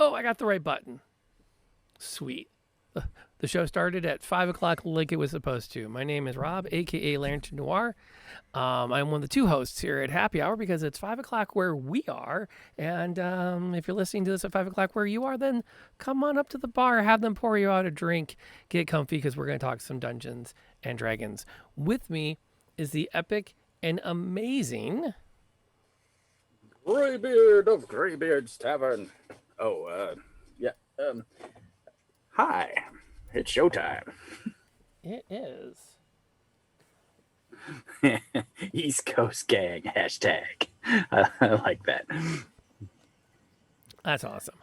Oh, I got the right button. Sweet. The show started at 5 o'clock like it was supposed to. My name is Rob, a.k.a. Lantern Noir. I'm one of the two hosts here at Happy Hour because it's 5 o'clock where we are. And if you're listening to this at 5 o'clock where you are, then come on up to the bar, have them pour you out a drink, get comfy because we're going to talk some Dungeons and Dragons. With me is the epic and amazing... Graybeard of Graybeard's Tavern. Hi. It's showtime. It is. East Coast Gang, hashtag. I like that. That's awesome.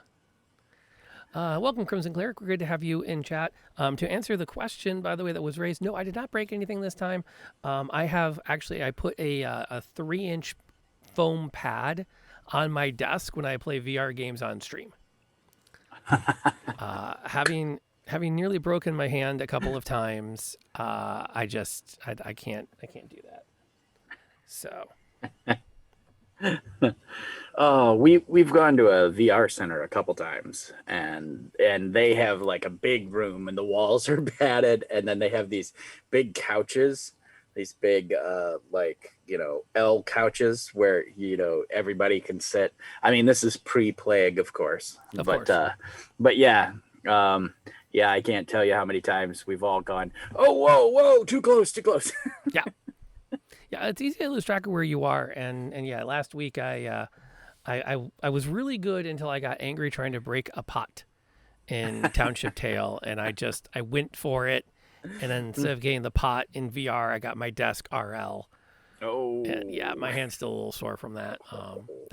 Welcome, Crimson Cleric. We're good to have you in chat. To answer the question, by the way, that was raised, no, I did not break anything this time. I put a 3-inch foam pad on my desk when I play VR games on stream. Having nearly broken my hand a couple of times, I can't do that. So, Oh, we've gone to a VR center a couple times, and they have like a big room, and the walls are padded, and then they have these big couches, these big L couches where everybody can sit. I mean, this is pre-plague, of course, but yeah. Yeah, I can't tell you how many times we've all gone, oh, whoa, too close. Yeah. Yeah, it's easy to lose track of where you are. And yeah, last week I was really good until I got angry trying to break a pot in Township Tale. And I went for it. And then instead of getting the pot in VR, I got my desk RL. Oh. And yeah, my hand's still a little sore from that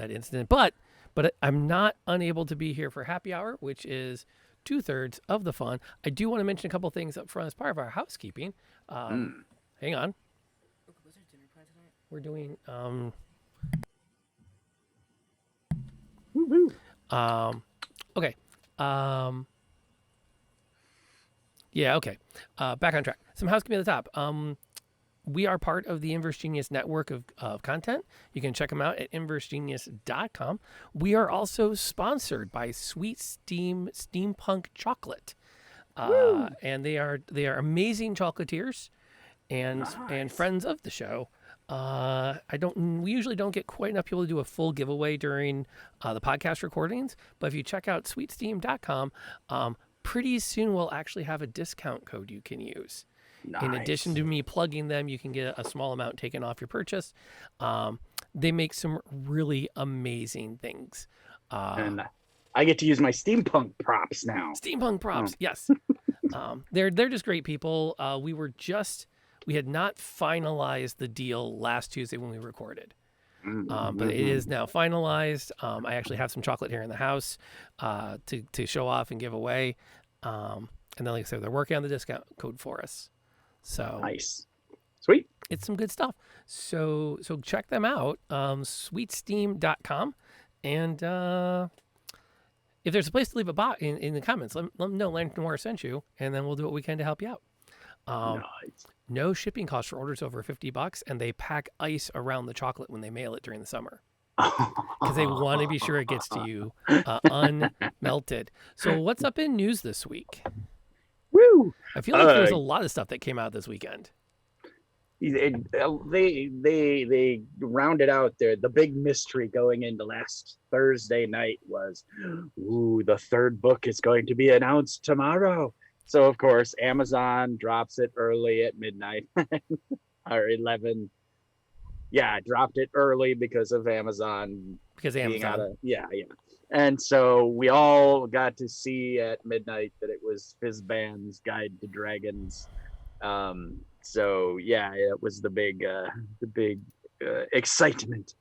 incident. But I'm not unable to be here for Happy Hour, which is 2/3 of the fun. I do want to mention a couple things up front as part of our housekeeping. Hang on. Was there dinner plan tonight? We're doing okay. Yeah, okay. Back on track. Some housekeeping at the top. We are part of the Inverse Genius network of content. You can check them out at inversegenius.com. We are also sponsored by Sweet Steam Steampunk Chocolate. And they are amazing chocolatiers and friends of the show. We usually don't get quite enough people to do a full giveaway during the podcast recordings, but if you check out sweetsteam.com, pretty soon we'll actually have a discount code you can use. Nice. In addition to me plugging them, you can get a small amount taken off your purchase. They make some really amazing things. And I get to use my steampunk props now. Steampunk props, yes. They're just great people. We had not finalized the deal last Tuesday when we recorded. But it is now finalized. I actually have some chocolate here in the house to show off and give away. And then, like I said, they're working on the discount code for us. So nice. Sweet. It's some good stuff. So check them out, sweetsteam.com. And if there's a place to leave a bot in the comments, let them know Lantern Noir sent you, and then we'll do what we can to help you out. Nice. No shipping costs for orders over $50, and they pack ice around the chocolate when they mail it during the summer. Because they want to be sure it gets to you unmelted. So what's up in news this week? Woo! I feel like there's a lot of stuff that came out this weekend. They rounded out the big mystery going into last Thursday night was, the third book is going to be announced tomorrow. So of course Amazon drops it early at midnight or 11. Yeah, dropped it early because of Amazon. Yeah. And so we all got to see at midnight that it was Fizban's Guide to Dragons. So yeah, it was the big excitement,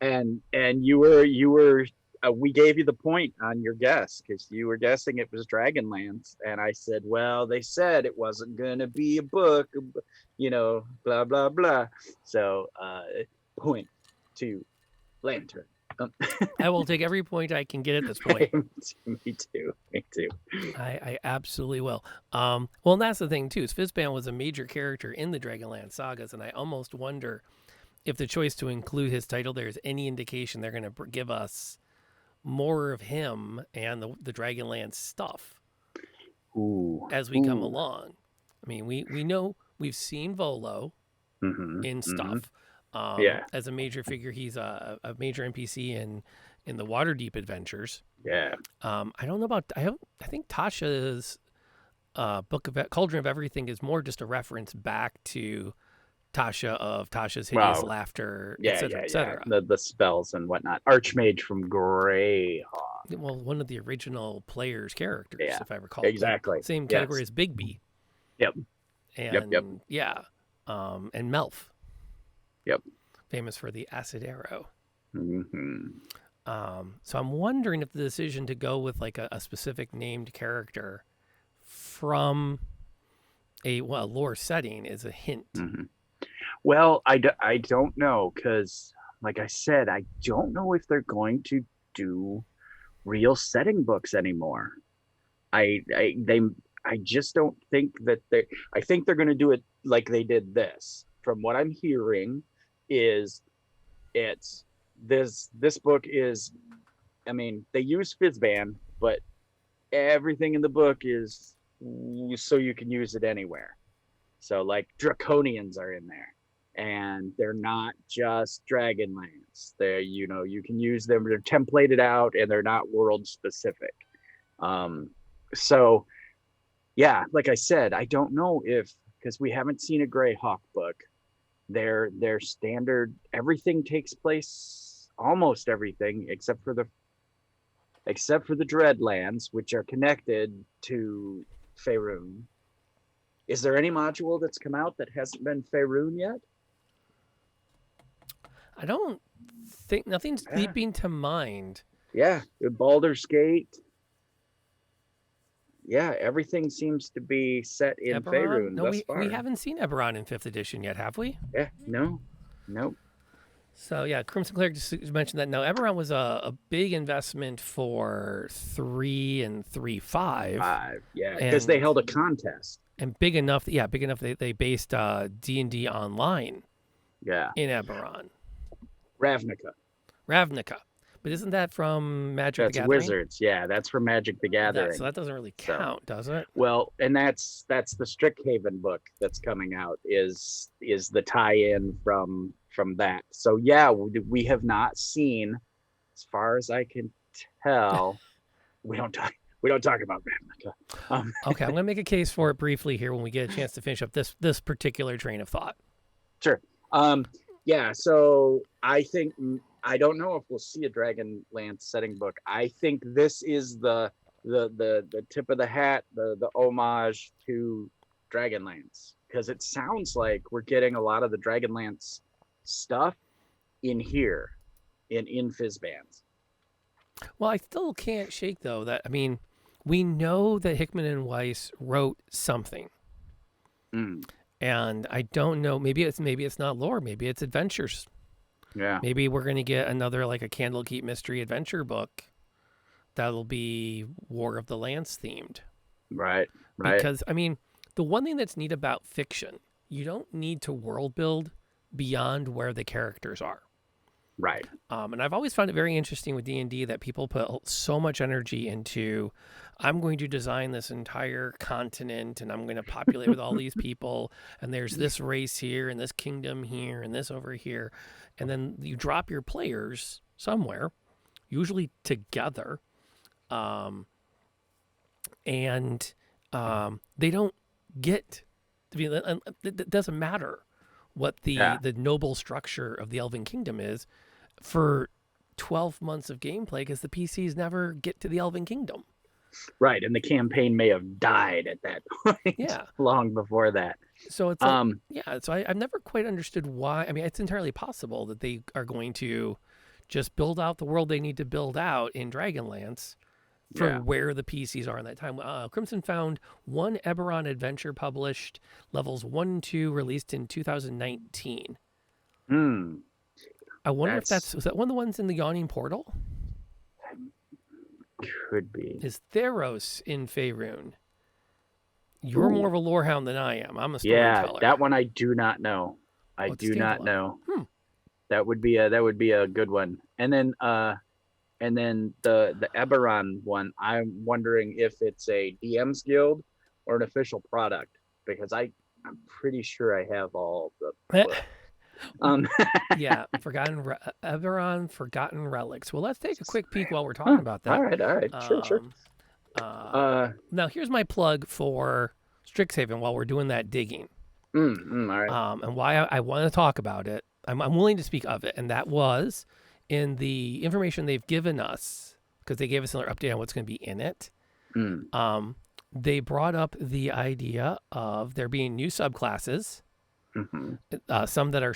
and you were we gave you the point on your guess because you were guessing it was Dragonlance, and I said, well, they said it wasn't gonna be a book, blah blah blah. So point to Lantern. I will take every point I can get at this point. Me too. I absolutely will. Well, and that's the thing too. Is Fizban was a major character in the Dragonlance sagas, and I almost wonder if the choice to include his title there is any indication they're going to give us more of him and the Dragonlance stuff Ooh. as we come Ooh. along. I mean, we know we've seen Volo Mm-hmm. in stuff. Yeah. As a major figure, he's a major NPC in the Waterdeep adventures. Yeah. I don't know about I think Tasha's book of Cauldron of Everything is more just a reference back to Tasha of Tasha's hideous Wow. laughter, Yeah, etc., etc. The spells and whatnot. Archmage from Greyhawk. Well, one of the original players' characters, Yeah, if I recall. exactly. Same Yes. category as Bigby. Yep. And Yep. yeah, and Melf. Yep. Famous for the acid arrow. Mm-hmm. So I'm wondering if the decision to go with like a specific named character from a lore setting is a hint. Mm-hmm. Well, I don't know, because like I said, I don't know if they're going to do real setting books anymore. I just don't think that I think they're going to do it like they did this. From what I'm hearing is this book is, I mean, they use Fizzban, but everything in the book is so you can use it anywhere. So like Draconians are in there, and they're not just Dragonlance. They're, you can use them. They're templated out, and they're not world specific. So yeah, like I said, I don't know because we haven't seen a Greyhawk book. Their standard, everything takes place, almost everything except for the Dreadlands, which are connected to Faerun. Is there any module that's come out that hasn't been Faerun yet? I don't think nothing's leaping to mind. Yeah, Baldur's Gate. Yeah, everything seems to be set in Faerun. No, thus far. we haven't seen Eberron in 5th edition yet, have we? Yeah, no. So yeah, Crimson Cleric just mentioned that. No, Eberron was a big investment for 3 and 3.5. Yeah, because they held a contest. And big enough they based D&D Online. Yeah. In Eberron. Ravnica. But isn't that from Magic the Gathering? That's Wizards. Yeah, that's from Magic the Gathering. So that doesn't really count, does it? Well, and that's the Strixhaven book that's coming out is the tie-in from that. So yeah, we have not seen, as far as I can tell, we don't talk about Ravnica. Okay, I'm going to make a case for it briefly here when we get a chance to finish up this particular train of thought. Sure. Yeah, so I think, I don't know if we'll see a Dragonlance setting book. I think this is the tip of the hat, the homage to Dragonlance, because it sounds like we're getting a lot of the Dragonlance stuff in here, in Fizzbands. Well, I still can't shake though that, I mean, we know that Hickman and Weiss wrote something. And I don't know, maybe it's not lore, maybe it's adventures. Yeah. Maybe we're going to get another like a Candlekeep mystery adventure book that'll be War of the Lance themed. Right. Because I mean, the one thing that's neat about fiction, you don't need to world build beyond where the characters are. Right. And I've always found it very interesting with D&D that people put so much energy into, I'm going to design this entire continent and I'm going to populate with all these people. And there's this race here and this kingdom here and this over here. And then you drop your players somewhere, usually together. And they don't get, I mean, it doesn't matter what the noble structure of the Elven Kingdom is for 12 months of gameplay, because the PCs never get to the Elven Kingdom. Right, and the campaign may have died at that point. Yeah, long before that. So it's like, so I've never quite understood why. I mean, it's entirely possible that they are going to just build out the world they need to build out in Dragonlance for where the PCs are in that time. Crimson found one Eberron adventure published, levels 1 and 2, released in 2019. I wonder if was that one of the ones in the Yawning Portal? Could be. Is Theros in Faerun? You're more of a lore hound than I am. I'm a storyteller. Yeah, that one I do not know. I do not know. That would be a good one. And then And then the Eberron one, I'm wondering if it's a DM's guild or an official product, because I'm pretty sure I have all the books. Um, Yeah, Eberron Forgotten Relics. Well, let's take a quick peek while we're huh, talking about all that. right, sure, sure. Um, uh, Uh, Now here's my plug for Strixhaven while we're doing that digging. all right. And why I want to talk about it. I'm willing to speak of it, and that was in the information they've given us, because they gave us another update on what's going to be in it. Mm, They brought up the idea of there being new subclasses, hmm some that are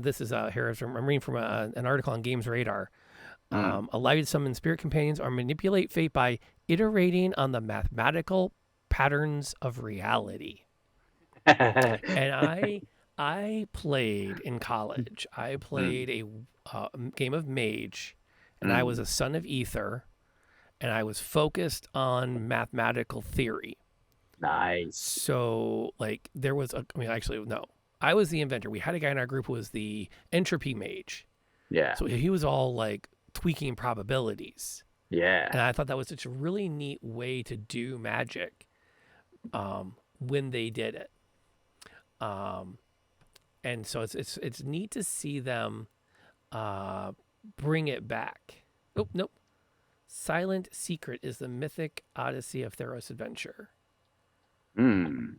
this is here I'm reading from an article on Games Radar. mm. Allowed summon spirit companions or manipulate fate by iterating on the mathematical patterns of reality. And I played in college. I played Mm, a game of Mage, and I was mm. a son of Ether, and I was focused on mathematical theory. Nice. So like there was actually no, I was the inventor. We had a guy in our group who was the entropy mage. Yeah, So he was all like tweaking probabilities, yeah. and I thought that was such a really neat way to do magic when they did it. Um, and so it's neat to see them bring it back. Oh nope, Silent Secret is the mythic Odyssey of Theros adventure. Mm.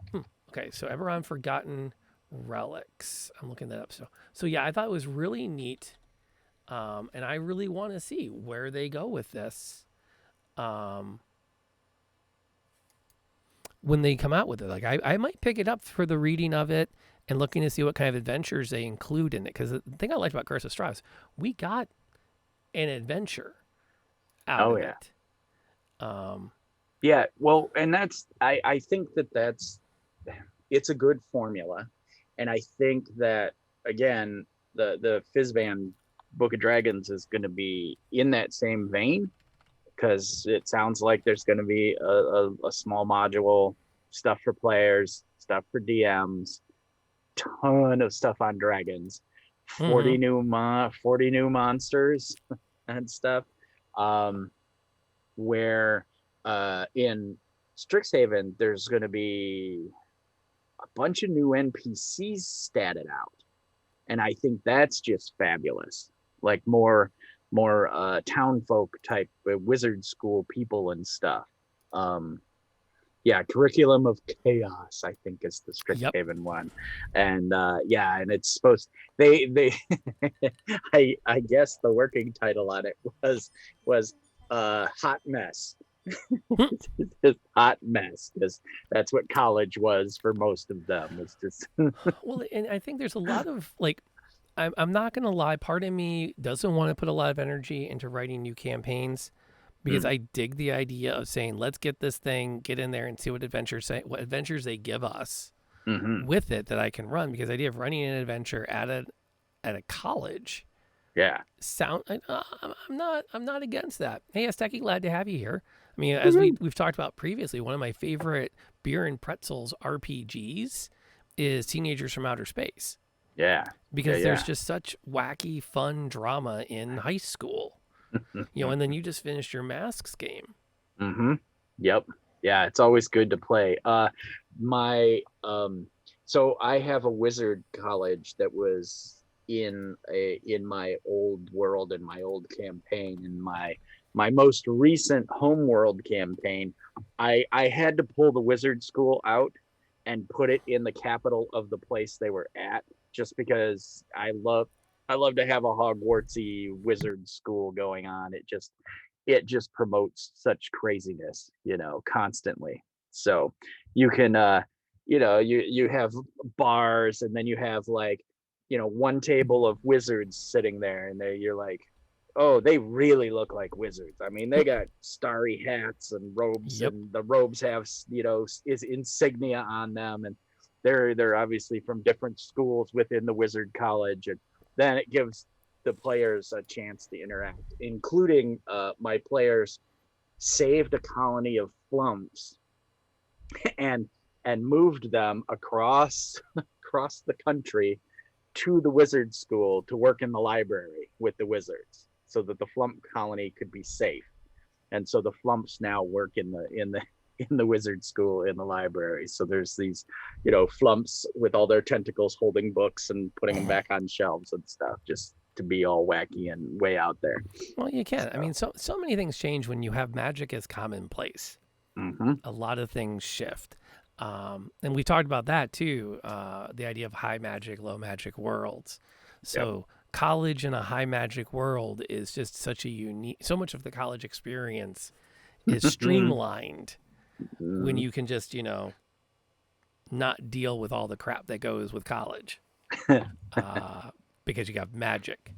Okay, so Eberron Forgotten Relics. I'm looking that up. So yeah, I thought it was really neat, and I really want to see where they go with this when they come out with it. Like I might pick it up for the reading of it and looking to see what kind of adventures they include in it. Because the thing I liked about Curse of Strahd, we got an adventure out Oh of yeah. it. Um, Yeah, well, and I think that's it's a good formula, and I think that again the Fizban Book of Dragons is going to be in that same vein, because it sounds like there's going to be a small module, stuff for players, stuff for DMs, ton of stuff on dragons, mm-hmm. 40 new monsters and stuff. Um, where in Strixhaven, there's going to be a bunch of new NPCs statted out, and I think that's just fabulous. Like more town folk type wizard school people and stuff. Um, yeah, Curriculum of Chaos, I think, is the Yep. Strixhaven one, and yeah, and it's supposed they I guess the working title on it was Hot Mess. Just hot mess, because that's what college was for most of them. It's just Well, and I think there's a lot of like, I'm not gonna lie. Part of me doesn't want to put a lot of energy into writing new campaigns because mm, I dig the idea of saying, let's get this thing, get in there and see what adventures they give us mm-hmm. with it that I can run. Because the idea of running an adventure at a college Yeah. I'm not against that. Hey, Esteki, glad to have you here. I mean, as Woo-hoo. we've talked about previously, one of my favorite beer and pretzels RPGs is Teenagers from Outer Space, Yeah. because there's Yeah. just such wacky, fun drama in high school. And then you just finished your Masks game. Mm-hmm. Yep. Yeah, it's always good to play. My so I have a wizard college that was in my old world, in my old campaign, in my most recent home world campaign. I had to pull the wizard school out and put it in the capital of the place they were at, just because I love to have a Hogwartsy wizard school going on. It just promotes such craziness, constantly. So you can you have bars, and then you have like, one table of wizards sitting there, and you're like, oh, they really look like wizards. I mean, they got starry hats and robes, Yep. and the robes have, is insignia on them, and they're obviously from different schools within the wizard college. And then it gives the players a chance to interact, including my players saved a colony of flumps and moved them across the country to the wizard school to work in the library with the wizards. so that the flump colony could be safe. And so the flumps now work in the wizard school in the library. So there's these, flumps with all their tentacles holding books and putting them back on shelves and stuff, just to be all wacky and way out there. Well, you can. I mean, so many things change when you have magic as commonplace. A lot of things shift. And we talked about that too, the idea of high magic, low magic worlds. So college in a high magic world is just such a unique, so much of the college experience is streamlined when you can just, not deal with all the crap that goes with college because you got magic.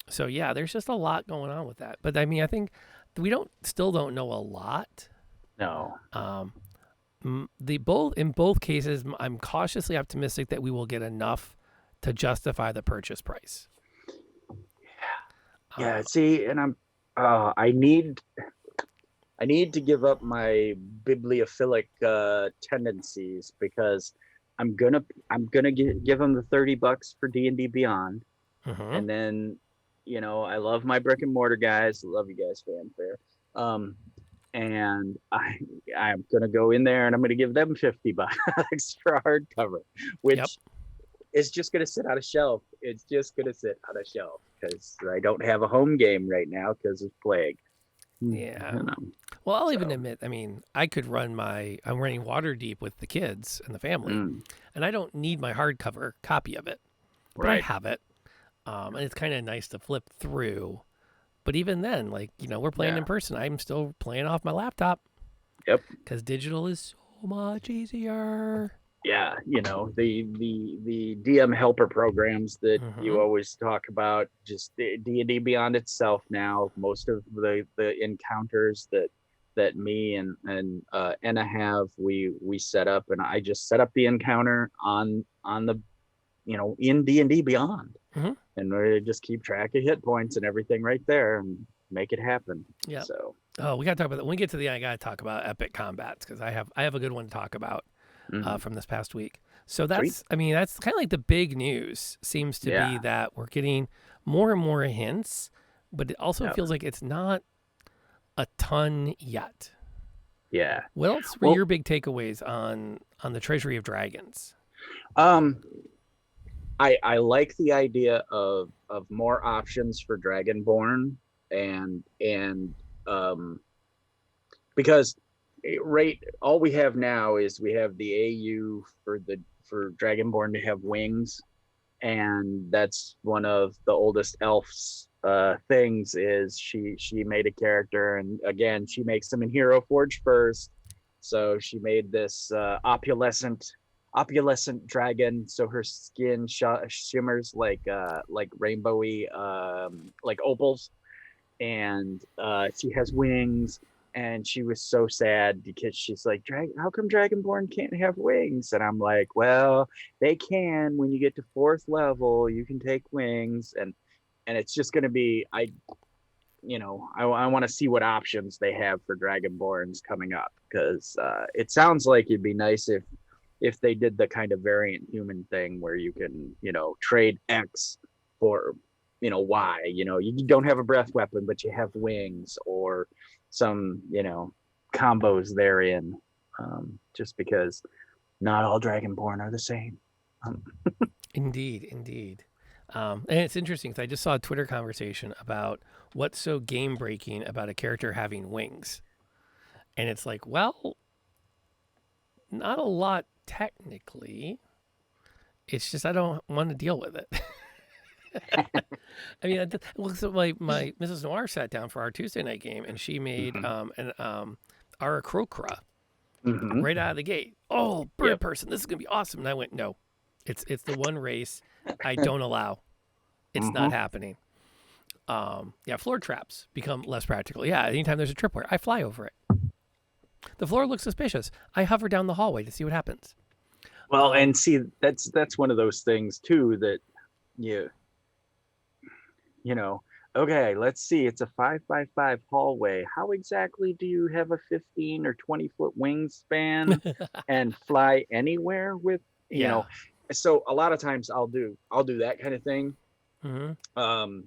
So yeah, there's just a lot going on with that. But I mean, I think we still don't know a lot. No. In both cases, I'm cautiously optimistic that we will get enough to justify the purchase price. Yeah. See, and I need to give up my bibliophilic tendencies, because I'm gonna give them the $30 for D&D Beyond, and then I love my brick and mortar guys. Love you guys, fanfare. And I'm gonna go in there and I'm gonna give them $50 for hardcover, which is just gonna sit on a shelf. It's just gonna sit on a shelf because I don't have a home game right now because of plague. Yeah. Well, I'll even admit, I mean, I could I'm running Waterdeep with the kids and the family, and I don't need my hardcover copy of it, but I have it. And it's kind of nice to flip through. But even then, we're playing in person. I'm still playing off my laptop. Yep. Because digital is so much easier. Yeah, the DM helper programs that you always talk about, just D&D Beyond itself now, most of the encounters that me and Enna have, we set up, and I just set up the encounter on the in D&D Beyond, and we just keep track of hit points and everything right there and make it happen. Yeah. So we gotta talk about that when we get to the end. I gotta talk about epic combats, because I have a good one to talk about from this past week. So that's that's kind of like the big news seems to be that we're getting more and more hints, but it also feels like it's not a ton yet. Yeah. What else were your big takeaways on the Treasury of Dragons? I like the idea of more options for Dragonborn, and because all we have now is we have the AU for Dragonborn to have wings, and that's one of the oldest elves things. Is she made a character, and again she makes them in Hero Forge first, so she made this opulescent dragon, so her skin shimmers like rainbowy like opals, and she has wings. And she was so sad because she's like, how come Dragonborn can't have wings? And I'm like, well, they can. When you get to 4th level, you can take wings. And it's just going to be, I want to see what options they have for Dragonborns coming up, because it sounds like it'd be nice if they did the kind of variant human thing where you can, trade X for, Y. You don't have a breath weapon, but you have wings, or some, combos therein, just because not all Dragonborn are the same. Indeed. And it's interesting because I just saw a Twitter conversation about what's so game breaking about a character having wings. And it's like, well, not a lot technically. It's just I don't want to deal with it. I mean, so my Mrs. Noir sat down for our Tuesday night game, and she made an Aarakocra right out of the gate. Oh, bird person, this is gonna be awesome! And I went, no, it's the one race I don't allow. It's not happening. Floor traps become less practical. Yeah, anytime there's a tripwire, I fly over it. The floor looks suspicious. I hover down the hallway to see what happens. Well, and see, that's one of those things too that okay, let's see, it's a 5x5 hallway. How exactly do you have a 15 or 20-foot wingspan and fly anywhere with, So a lot of times I'll do that kind of thing. Mm-hmm.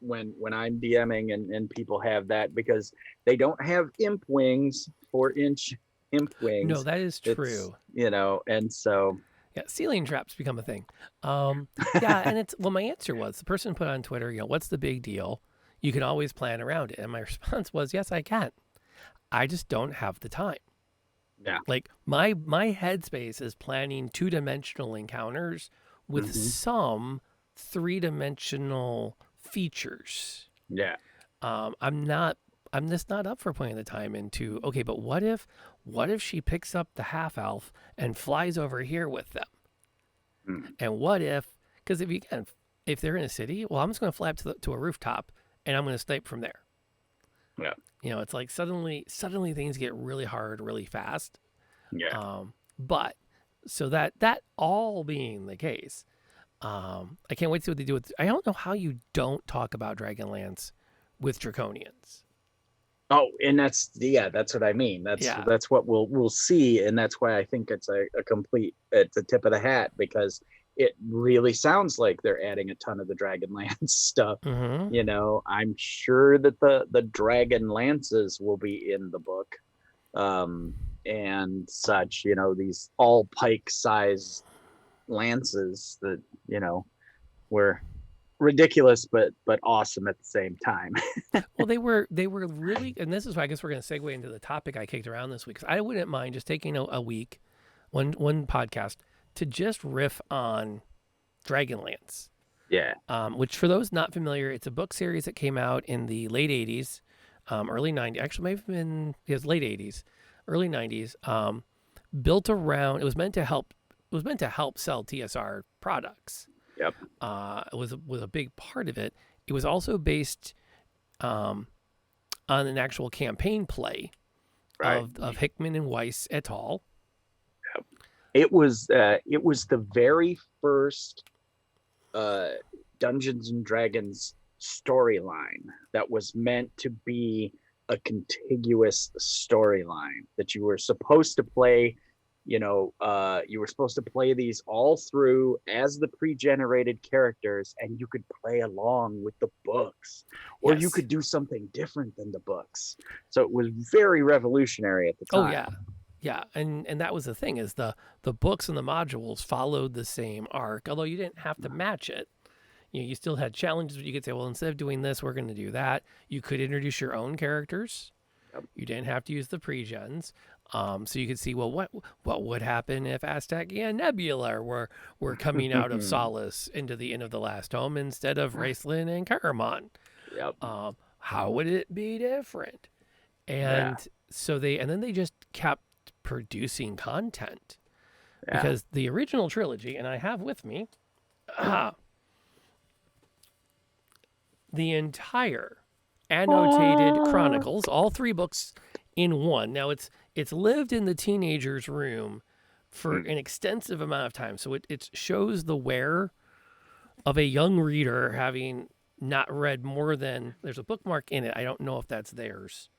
When I'm DMing and people have that, because they don't have imp wings, 4-inch imp No, wings. that is It's, true. and so Yeah, ceiling traps become a thing. Yeah, and it's well, my answer was the person put on Twitter, what's the big deal? You can always plan around it. And my response was, yes, I can. I just don't have the time. yeah. Like my headspace is planning 2-dimensional encounters with Hmm. some 3-dimensional features. Yeah. I'm just not up for putting the time into, okay, but what if she picks up the half elf and flies over here with them? Mm. And what if, because if they're in a city, well, I'm just going to fly up to a rooftop and I'm going to snipe from there. Yeah. It's like suddenly things get really hard really fast. Yeah. But so that all being the case, I can't wait to see what they do with. I don't know how you don't talk about Dragonlance with Draconians. Oh, and that's what I mean. Yeah. That's what we'll see, and that's why I think it's it's a tip of the hat, because it really sounds like they're adding a ton of the Dragonlance stuff. Mm-hmm. I'm sure that the Dragonlances will be in the book, and such. These all pike size lances that were ridiculous but awesome at the same time. Well, they were really, and this is why I guess we're going to segue into the topic I kicked around this week. Because I wouldn't mind just taking a week, one podcast to just riff on Dragonlance. Yeah. Which for those not familiar, it's a book series that came out in the late '80s, early '90s. Actually, may have been late '80s, early '90s. Built around, it was meant to help sell TSR products. Yep. It was a big part of it. It was also based on an actual campaign play Right. of Hickman and Weiss et al. It was the very first Dungeons and Dragons storyline that was meant to be a contiguous storyline that you were supposed to play. You were supposed to play these all through as the pre-generated characters, and you could play along with the books, or you Yes. could do something different than the books. So it was very revolutionary at the time. Oh yeah. Yeah, and that was the thing, is the books and the modules followed the same arc, although you didn't have to match it. You still had challenges, but you could say, well, instead of doing this, we're going to do that. You could introduce your own characters. Yep. You didn't have to use the pre-gens. So you could see, well, what would happen if Aztec and Nebula were coming out of Solace into the Inn of the Last Home instead of Raceland and Caramon? Yep. How would it be different? And then they just kept producing content, because the original trilogy, and I have with me the entire annotated chronicles, all 3 books in one. Now it's lived in the teenager's room for an extensive amount of time, so it shows the wear of a young reader having not read more than, there's a bookmark in it. I don't know if that's theirs.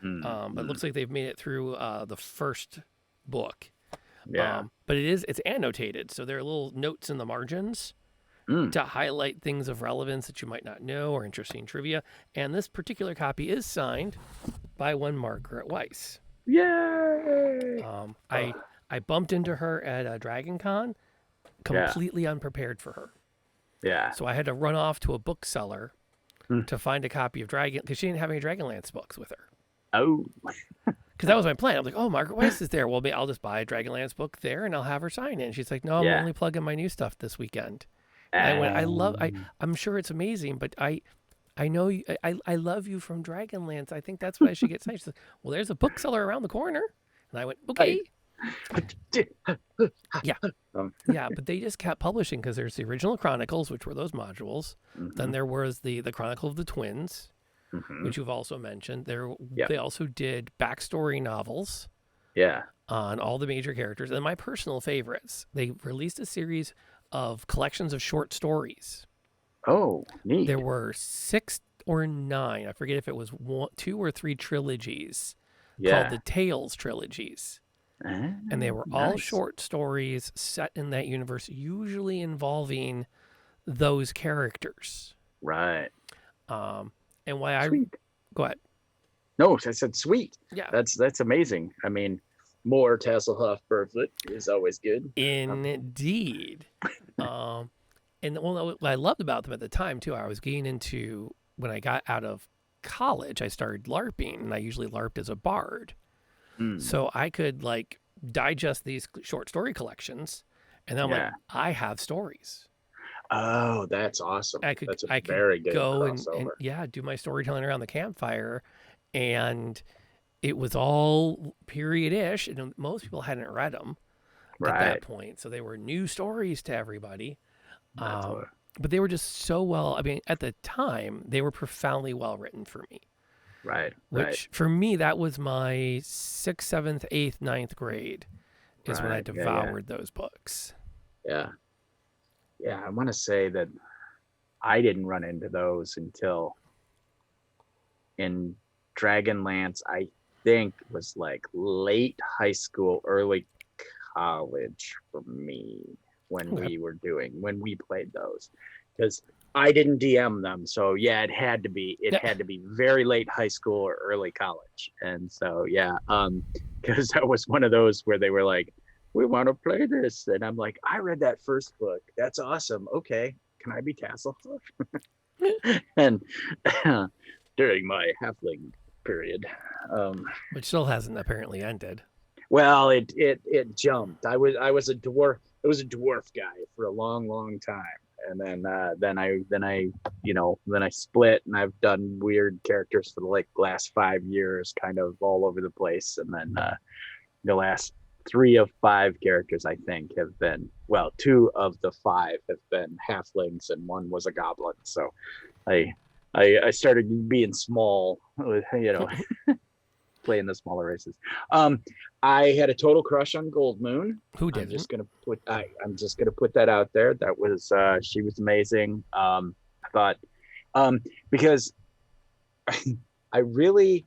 But it looks like they've made it through the first book. Yeah. But it's annotated, so there are little notes in the margins to highlight things of relevance that you might not know, or interesting trivia. And this particular copy is signed by one Margaret Weiss. Yay! I bumped into her at a Dragon Con, completely unprepared for her. Yeah. So I had to run off to a bookseller to find a copy of Dragon, because she didn't have any Dragonlance books with her. Oh. Because that was my plan. I was like, oh, Margaret Weiss is there. Well, I'll just buy a Dragonlance book there and I'll have her sign it. And she's like, no, I'm only plugging my new stuff this weekend. And I went, I'm sure it's amazing, but I know you, I love you from Dragonlance. I think that's what I should get signed. She's like, well, there's a bookseller around the corner. And I went, okay. Yeah. Yeah, but they just kept publishing, because there's the original Chronicles, which were those modules. Then there was the Chronicle of the Twins, which you've also mentioned. They also did backstory novels on all the major characters. And my personal favorites, they released a series of collections of short stories. Oh, neat. There were 6 or 9. I forget if it was 2 or 3 trilogies called the Tales trilogies. And they were all short stories set in that universe, usually involving those characters. Right. And why I Sweet. go ahead. No, I said sweet. Yeah. That's amazing. I mean, more Tasselhoff Burflet is always good. Indeed. And what I loved about them at the time too, I was getting into when I got out of college, I started LARPing, and I usually LARPed as a bard. Mm. So I could like digest these short story collections, and then I'm like, I have stories. Oh, that's awesome. I could That's a I could very good go crossover. and do my storytelling around the campfire, and it was all period-ish, and most people hadn't read them at that point, so they were new stories to everybody. But they were just so well. I mean, at the time, they were profoundly well written for me. Right. Which for me, that was my 6th, 7th, 8th, 9th grade is when I devoured those books. Yeah. Yeah, I want to say that I didn't run into those until in Dragonlance, I think was like late high school, early college for me when we played those, because I didn't DM them. So yeah, it had to be very late high school or early college. And so because that was one of those where they were like, we want to play this, and I'm like, I read that first book, that's awesome, okay, can I be Tasselhoff? And during my halfling period, which still hasn't apparently ended. well, it jumped. I was a dwarf. It was a dwarf guy for a long time, and then I split, and I've done weird characters for the like last 5 years, kind of all over the place, and then the last 3 of 5 characters I think have been, well, 2 of the 5 have been halflings, and 1 was a goblin. So I started being small, playing the smaller races. I had a total crush on Gold Moon. Who didn't? I'm just gonna put that out there. That was she was amazing. I thought because I really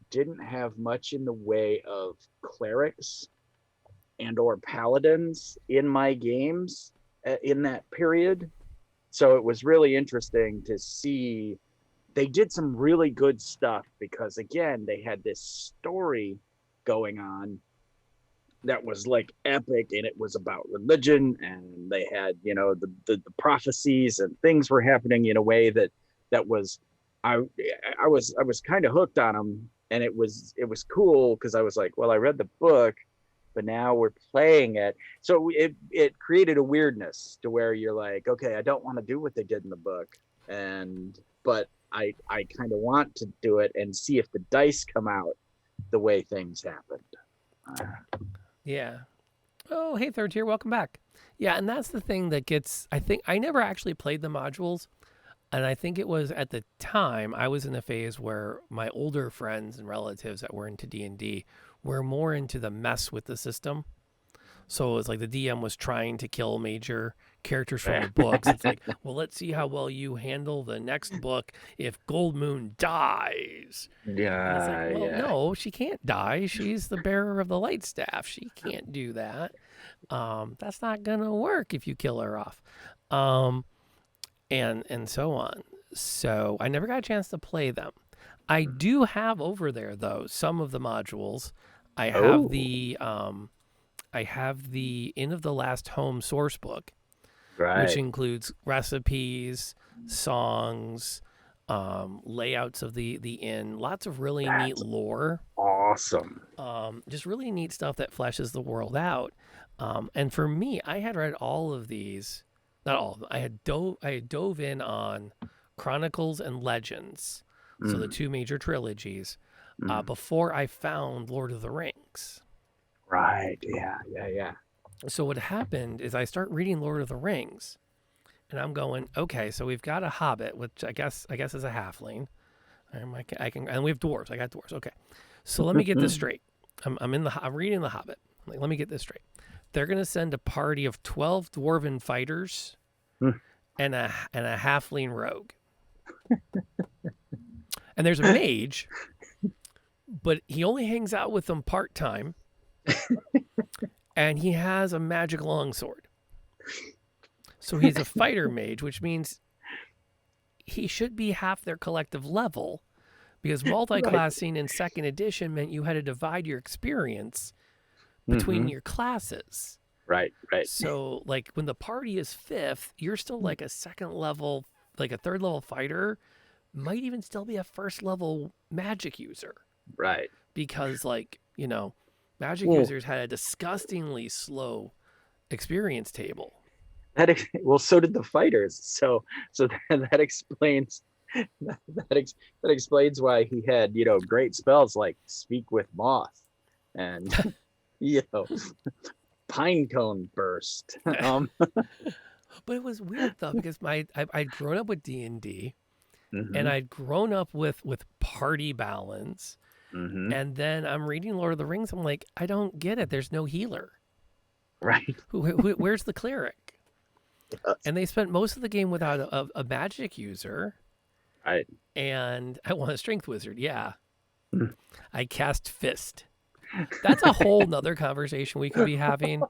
didn't have much in the way of clerics and or paladins in my games in that period. So it was really interesting to see they did some really good stuff, because again, they had this story going on that was like epic, and it was about religion, and they had, the prophecies, and things were happening in a way that was, I was kind of hooked on them. And it was cool, because I was like, well, I read the book, but now we're playing it. So it created a weirdness to where you're like, okay, I don't want to do what they did in the book, but I kind of want to do it and see if the dice come out the way things happened. Yeah. Oh, hey, Third Tier, welcome back. Yeah, and that's the thing that gets, I think, I never actually played the modules. And I think it was at the time I was in a phase where my older friends and relatives that were into D&D were more into the mess with the system. So it was like the DM was trying to kill major characters from the books. It's like, well, let's see how well you handle the next book if Gold Moon dies. Yeah. Like, well, no, she can't die. She's the bearer of the light staff. She can't do that. That's not going to work if you kill her off. And so on. So I never got a chance to play them. I do have over there though some of the modules. I have the Inn of the Last Home source book, which includes recipes, songs, layouts of the inn, lots of really neat lore. Awesome. Just really neat stuff that fleshes the world out. And for me, I had read all of these. Not all of them. I had dove in on Chronicles and Legends, so the 2 major trilogies, before I found Lord of the Rings. Right. Yeah. So what happened is I start reading Lord of the Rings, and I'm going, okay, so we've got a hobbit, which I guess is a halfling. And we have dwarves. I got dwarves. Okay, so let me get this straight. I'm reading the Hobbit. Like, let me get this straight. They're going to send a party of 12 dwarven fighters and a halfling rogue. And there's a mage, but he only hangs out with them part-time. And he has a magic longsword. So he's a fighter mage, which means he should be half their collective level, because multi-classing in second edition meant you had to divide your experience between your classes. Right. So like when the party is fifth, you're still like a second level, like a third level fighter, might even still be a first level magic user. Right. Because like, magic users had a disgustingly slow experience table. Well, so did the fighters. So that explains that explains why he had great spells like Speak with Moth and Pine Cone Burst. But it was weird though, because I'd grown up with D&D, and I'd grown up with party balance, and then I'm reading Lord of the Rings. I'm like, I don't get it. There's no healer. Right. Where's the cleric? Yes. And they spent most of the game without a magic user. Right. And I want a strength wizard. Yeah. I cast Fist. That's a whole nother conversation we could be having,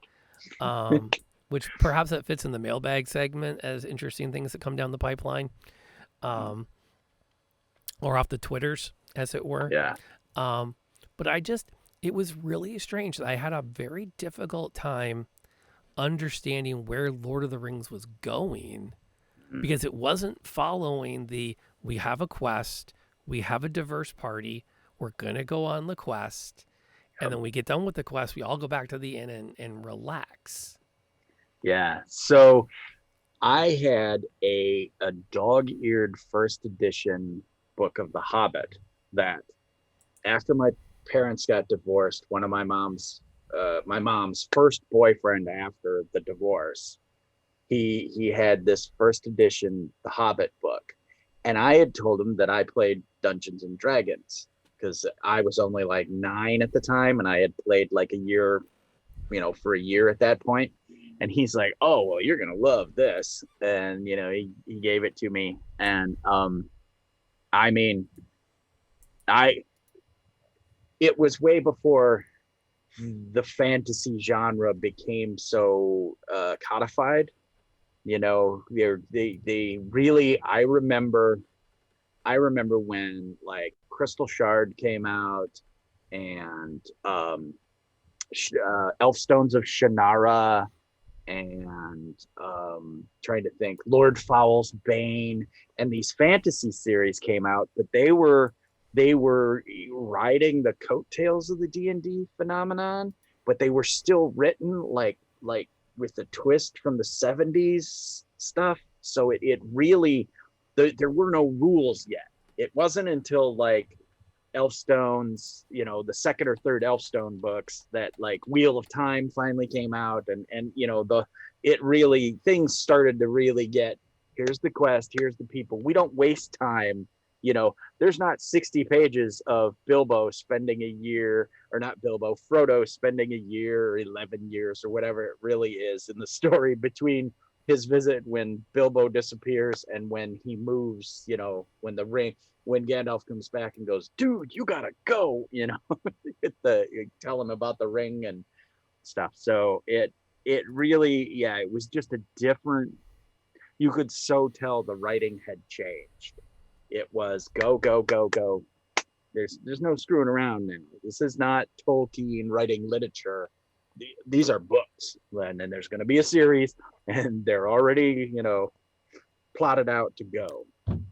which perhaps that fits in the mailbag segment as interesting things that come down the pipeline, or off the Twitters, as it were. Yeah. But it was really strange. I had a very difficult time understanding where Lord of the Rings was going, because it wasn't following we have a quest, we have a diverse party, we're going to go on the quest, and then we get done with the quest, we all go back to the inn and relax. Yeah. So I had a dog-eared first edition book of The Hobbit that, after my parents got divorced, one of my mom's first boyfriend after the divorce, he had this first edition The Hobbit book, and I had told him that I played Dungeons and Dragons because I was only like 9 at the time, and I had played like a year, for a year at that point. And he's like, "Oh, well, you're gonna love this," and he gave it to me, and I mean, it was way before the fantasy genre became so codified. They really, I remember when like Crystal Shard came out, and Elfstones of Shannara, and trying to think, Lord Foul's Bane, and these fantasy series came out, but they were riding the coattails of the D&D phenomenon, but they were still written like with the twist from the 70s stuff. So it really, there were no rules yet. It wasn't until like Elfstones, the second or third Elfstone books, that like Wheel of Time finally came out, and things started to really get, here's the quest, here's the people. We don't waste time. There's not 60 pages of Frodo spending a year or 11 years or whatever it really is in the story between his visit when Bilbo disappears and when he moves, when Gandalf comes back and goes, "Dude, you gotta go," tell him about the ring and stuff. So it really, it was just a different, you could so tell the writing had changed. It was go, go, go, go. There's no screwing around now. This is not Tolkien writing literature. These are books, and then there's going to be a series, and they're already, plotted out to go.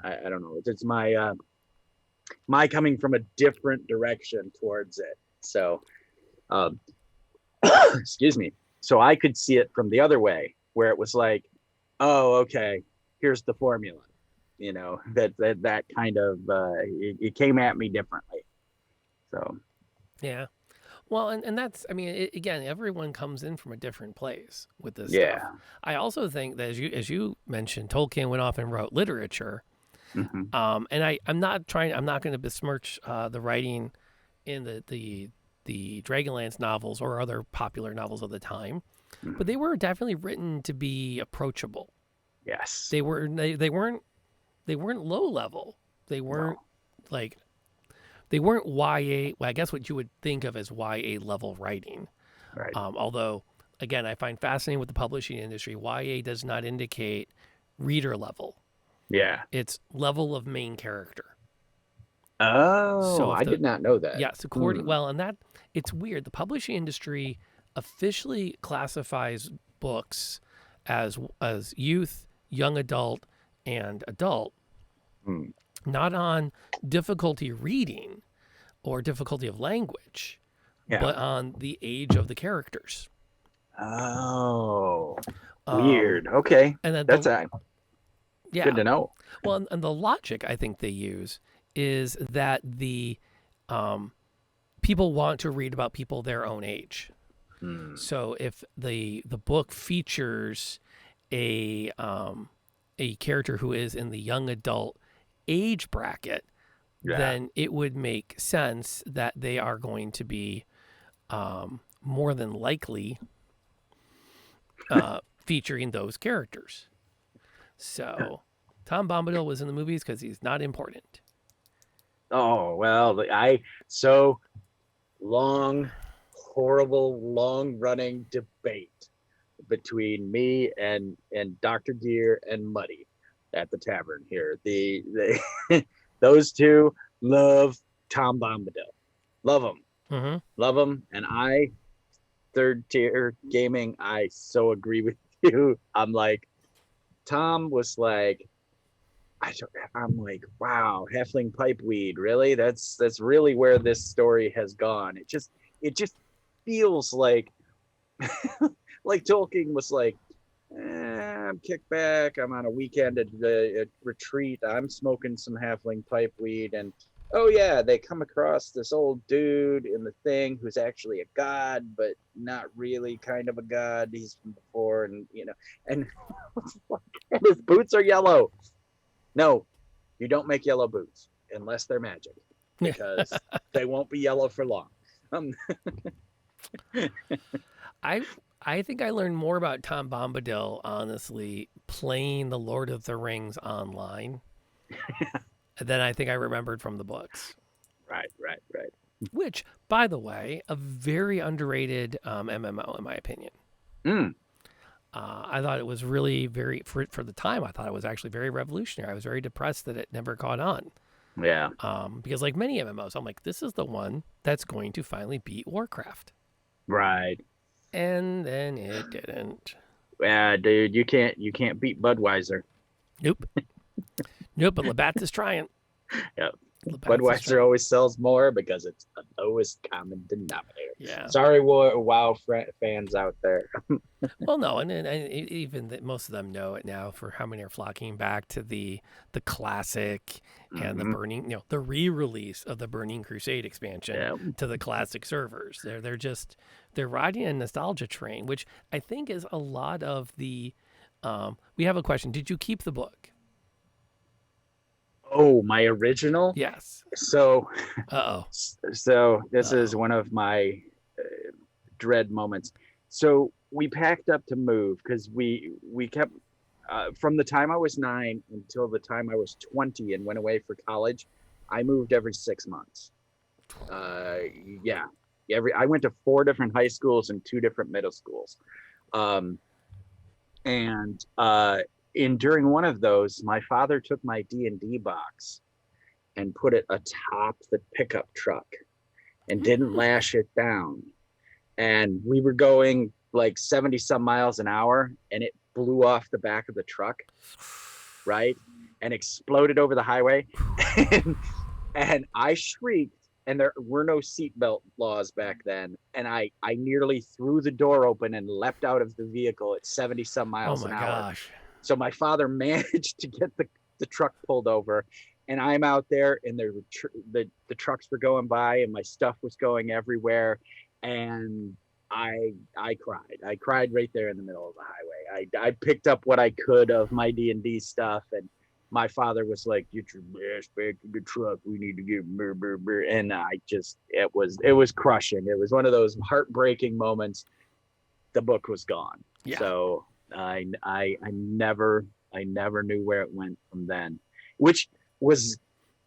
I don't know. It's my coming from a different direction towards it. So, excuse me. So I could see it from the other way, where it was like, oh, okay, here's the formula. That kind of it came at me differently. So yeah, well, and that's, again, everyone comes in from a different place with this Yeah. stuff. I also think that as you mentioned, Tolkien went off and wrote literature. And I'm not going to besmirch the writing in the Dragonlance novels or other popular novels of the time, but they were definitely written to be approachable. Yes. They weren't low level. They weren't they weren't YA. Well, I guess what you would think of as YA level writing. Right. Although again, I find fascinating with the publishing industry. YA does not indicate reader level. Yeah. It's level of main character. Oh, So if I the did not know that. yes, according well, and that it's weird. The publishing industry officially classifies books as youth, young adult, and adult, Hmm. not on difficulty reading or difficulty of language, Yeah. but on the age of the characters. Oh, Um, weird. Okay. and then That's yeah, good to know. well, and the logic I think they use is that the people want to read about people their own age. Hmm. So if the book features a character who is in the young adult age bracket, Yeah. then it would make sense that they are going to be more than likely featuring those characters. So Tom Bombadil was in the movies because he's not important. Oh, well, so long, horrible, long running debate between me and Dr. Gear and Muddy at the tavern here. The those two love Tom Bombadil. Love him. Mm-hmm. Love him. And I, third tier gaming, I so agree with you. I'm like, Tom was like, I'm like, wow, Halfling pipeweed, really? That's really where this story has gone. It just feels like like Tolkien was like, I'm kicked back. I'm on a weekend at retreat. I'm smoking some Halfling pipeweed, and oh yeah, they come across this old dude in the thing who's actually a god, but not really kind of a god. He's from before, and and his boots are yellow. No, you don't make yellow boots unless they're magic, because they won't be yellow for long. I think I learned more about Tom Bombadil, honestly, playing The Lord of the Rings online than I think I remembered from the books. Right. Which, by the way, a very underrated MMO, in my opinion. Mm. I thought it was really very, for the time, I thought it was actually very revolutionary. I was very depressed that it never caught on. Yeah. Because like many MMOs, I'm like, this is the one that's going to finally beat Warcraft. Right. And then it didn't. Yeah, dude, you can't beat Budweiser. Nope. Nope, but Labatt's is trying. Yep. Labatt's is Budweiser trying. always sells more because it's the lowest common denominator. Yeah. Sorry, WoW fans out there. Well, no, and even most of them know it now for how many are flocking back to the classic and the burning, the re-release of the Burning Crusade expansion to the classic servers. They're riding a nostalgia train, which I think is a lot of the. We have a question. Did you keep the book? Oh, my original? Yes. So, this Uh-oh. is one of my dread moments. So we packed up to move because we kept from the time I was 9 until the time I was 20 and went away for college. I moved every 6 months. I went to 4 different high schools and 2 different middle schools. During one of those, my father took my D&D box and put it atop the pickup truck and didn't lash it down. And we were going like 70 some miles an hour, and it blew off the back of the truck, right? And exploded over the highway. and I shrieked, and there were no seatbelt laws back then. And I nearly threw the door open and leapt out of the vehicle at 70 some miles an hour. Oh my gosh. So my father managed to get the truck pulled over, and I'm out there, and the trucks were going by, and my stuff was going everywhere, and I cried. I cried right there in the middle of the highway. I picked up what I could of my D&D stuff, and my father was like, "Get your ass back in the truck. We need to get." And it was crushing. It was one of those heartbreaking moments. The book was gone. Yeah. So I never knew where it went from then, which was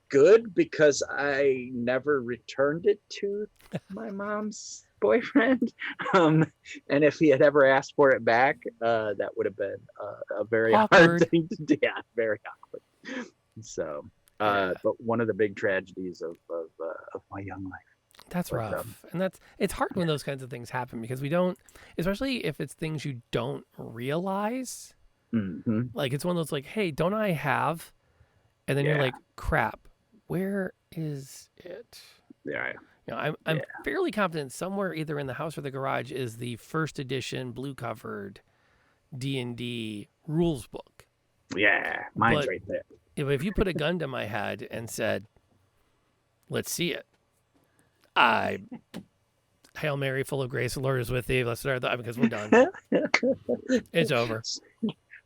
good because I never returned it to my mom's boyfriend. And if he had ever asked for it back, that would have been a very hard Awkward. thing to do. Yeah, very awkward. So, Yeah. but one of the big tragedies of my young life. That's But, rough. And it's hard when those kinds of things happen because we don't, especially if it's things you don't realize. mhm. Like it's one of those like, hey, don't I have? And then you're Yeah. like, crap, where is it? Yeah. You know, I'm Yeah. fairly confident somewhere either in the house or the garage is the first edition blue covered D&D rules book. Yeah. Mine's But right there. If you put a gun to my head and said, let's see it, I Hail Mary, full of grace, the Lord is with thee. Let's start because we're done. It's over.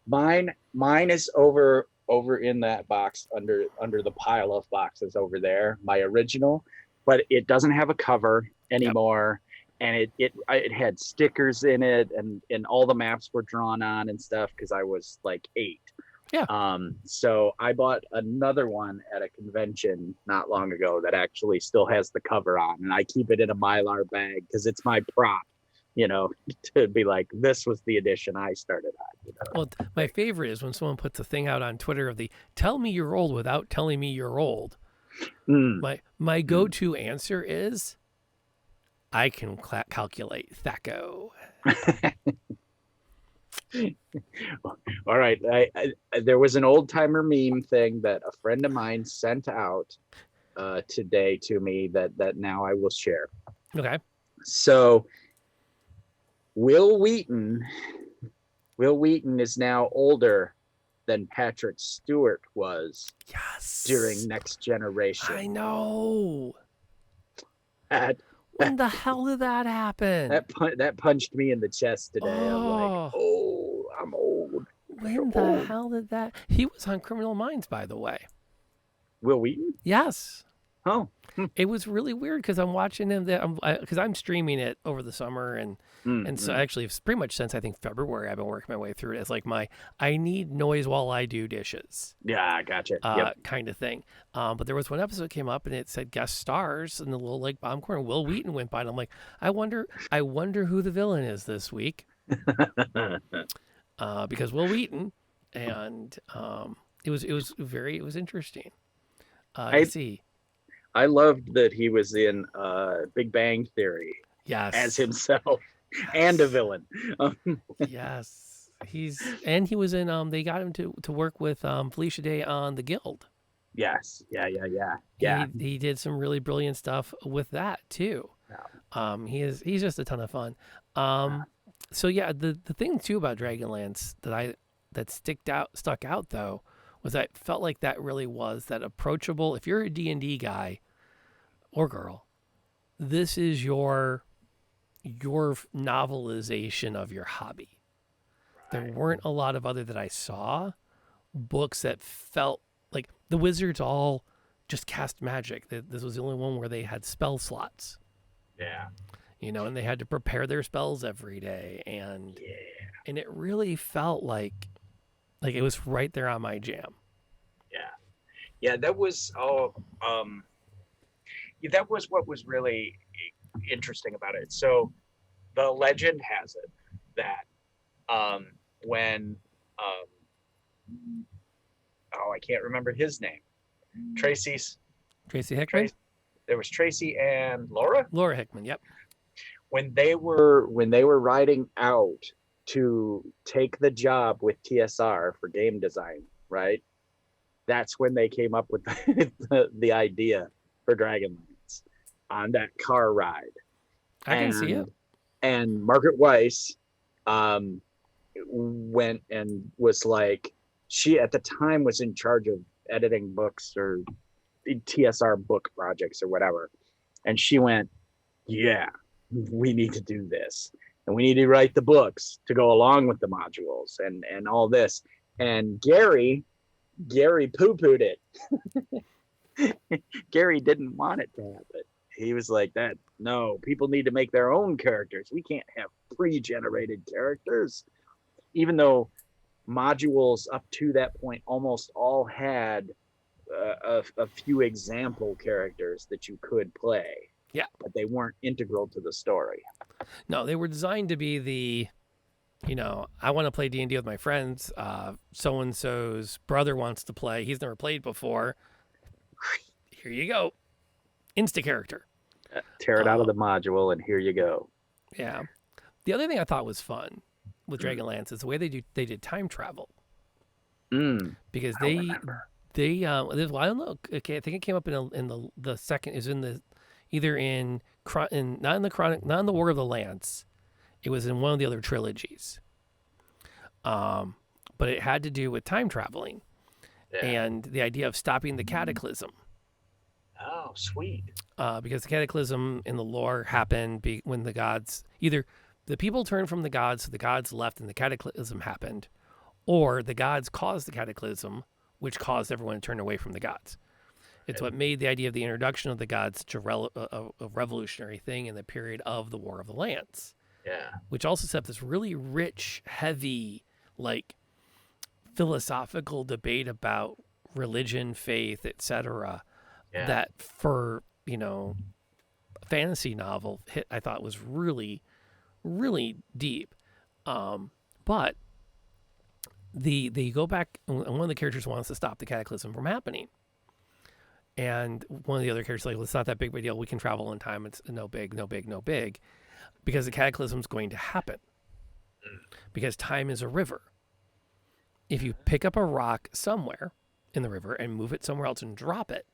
Mine is over in that box under the pile of boxes over there, my original, but it doesn't have a cover anymore. And it had stickers in it, and all the maps were drawn on and stuff because I was like 8. Yeah. So I bought another one at a convention not long ago that actually still has the cover on, and I keep it in a Mylar bag because it's my prop, to be like, this was the edition I started on. Well, my favorite is when someone puts a thing out on Twitter of the "tell me you're old" without telling me you're old. My go-to answer is, I can calculate Thaco. All right. I there was an old timer meme thing that a friend of mine sent out today to me that now I will share. Okay. So Will Wheaton is now older than Patrick Stewart was Yes. during Next Generation. I know. That When the hell did that happen? that punched me in the chest today. I'm like, oh, I'm old. When the hell did that? He was on Criminal Minds, by the way. Will Wheaton? Yes. Oh. It was really weird because I'm watching him because I'm streaming it over the summer and so actually it's pretty much since I think February I've been working my way through it as like I need noise while I do dishes. Yeah, I gotcha. Kind of thing. But there was one episode that came up and it said guest stars and the little like bottom corner Will Wheaton went by and I'm like I wonder who the villain is this week. Because Will Wheaton and it was interesting to see. I loved that he was in Big Bang Theory as himself and a villain. Yes. He was in they got him to work with Felicia Day on The Guild. Yes. Yeah. He did some really brilliant stuff with that too. Yeah. He's just a ton of fun. So yeah, the thing too about Dragonlance that stuck out though was I felt like that really was that approachable. If you're a D&D guy or girl, this is your novelization of your hobby. Right. There weren't a lot of other that I saw books that felt like the wizards all just cast magic. This was the only one where they had spell slots. Yeah. And they had to prepare their spells every day and it really felt like it was right there on my jam. Yeah, that was that was what was really interesting about it. So the legend has it that when I can't remember his name. Tracy Hickman? There was Tracy and Laura Hickman, yep. When they were riding out to take the job with TSR for game design, right? That's when they came up with the idea for Dragonlance on that car ride. I can see it. And Margaret Weiss went and was like, she at the time was in charge of editing books or TSR book projects or whatever. And she went, yeah, we need to do this. And we need to write the books to go along with the modules and all this. And Gary poo-pooed it. Gary didn't want it to happen. He was like, that, no, people need to make their own characters. We can't have pre-generated characters. Even though modules up to that point almost all had a few example characters that you could play. Yeah. But they weren't integral to the story. No, they were designed to be the, I want to play D&D with my friends. So-and-so's brother wants to play. He's never played before. Here you go. Insta character. Tear it out of the module, and here you go. Yeah. The other thing I thought was fun with DragonLances is the way they did time travel. Because I don't know. Okay, I think it came up in the second. Is in the either in not in the Chronic, not in the War of the Lance. It was in one of the other trilogies. But it had to do with time traveling, and the idea of stopping the cataclysm. Oh, sweet. Because the cataclysm in the lore happened when the gods either the people turned from the gods, so the gods left, and the cataclysm happened, or the gods caused the cataclysm, which caused everyone to turn away from the gods. It's what made the idea of the introduction of the gods a revolutionary thing in the period of the War of the Lance. Yeah. Which also set up this really rich, heavy, like philosophical debate about religion, faith, etc. Yeah. That for, a fantasy novel I thought was really, really deep. But they go back, and one of the characters wants to stop the cataclysm from happening. And one of the other characters is like, well, it's not that big of a deal. We can travel in time. It's no big. Because the cataclysm is going to happen. Because time is a river. If you pick up a rock somewhere in the river and move it somewhere else and drop it,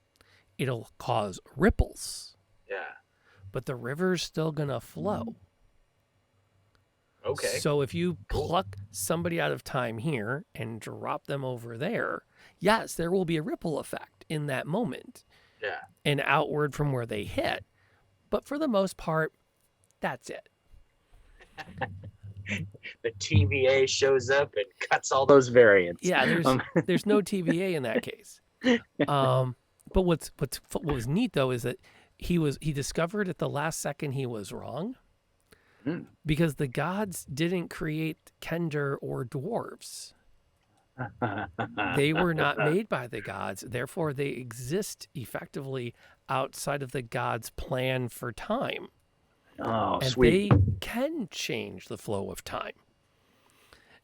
it'll cause ripples. Yeah. But the river's still going to flow. Okay. So if you pluck somebody out of time here and drop them over there, yes, there will be a ripple effect in that moment. Yeah. And outward from where they hit. But for the most part, that's it. The TVA shows up and cuts all those variants. Yeah, there's no TVA in that case. But what was neat though is that he discovered at the last second he was wrong. Because the gods didn't create Kender or dwarves. They were not made by the gods. Therefore, they exist effectively outside of the gods' plan for time. Oh, and sweet. They can change the flow of time.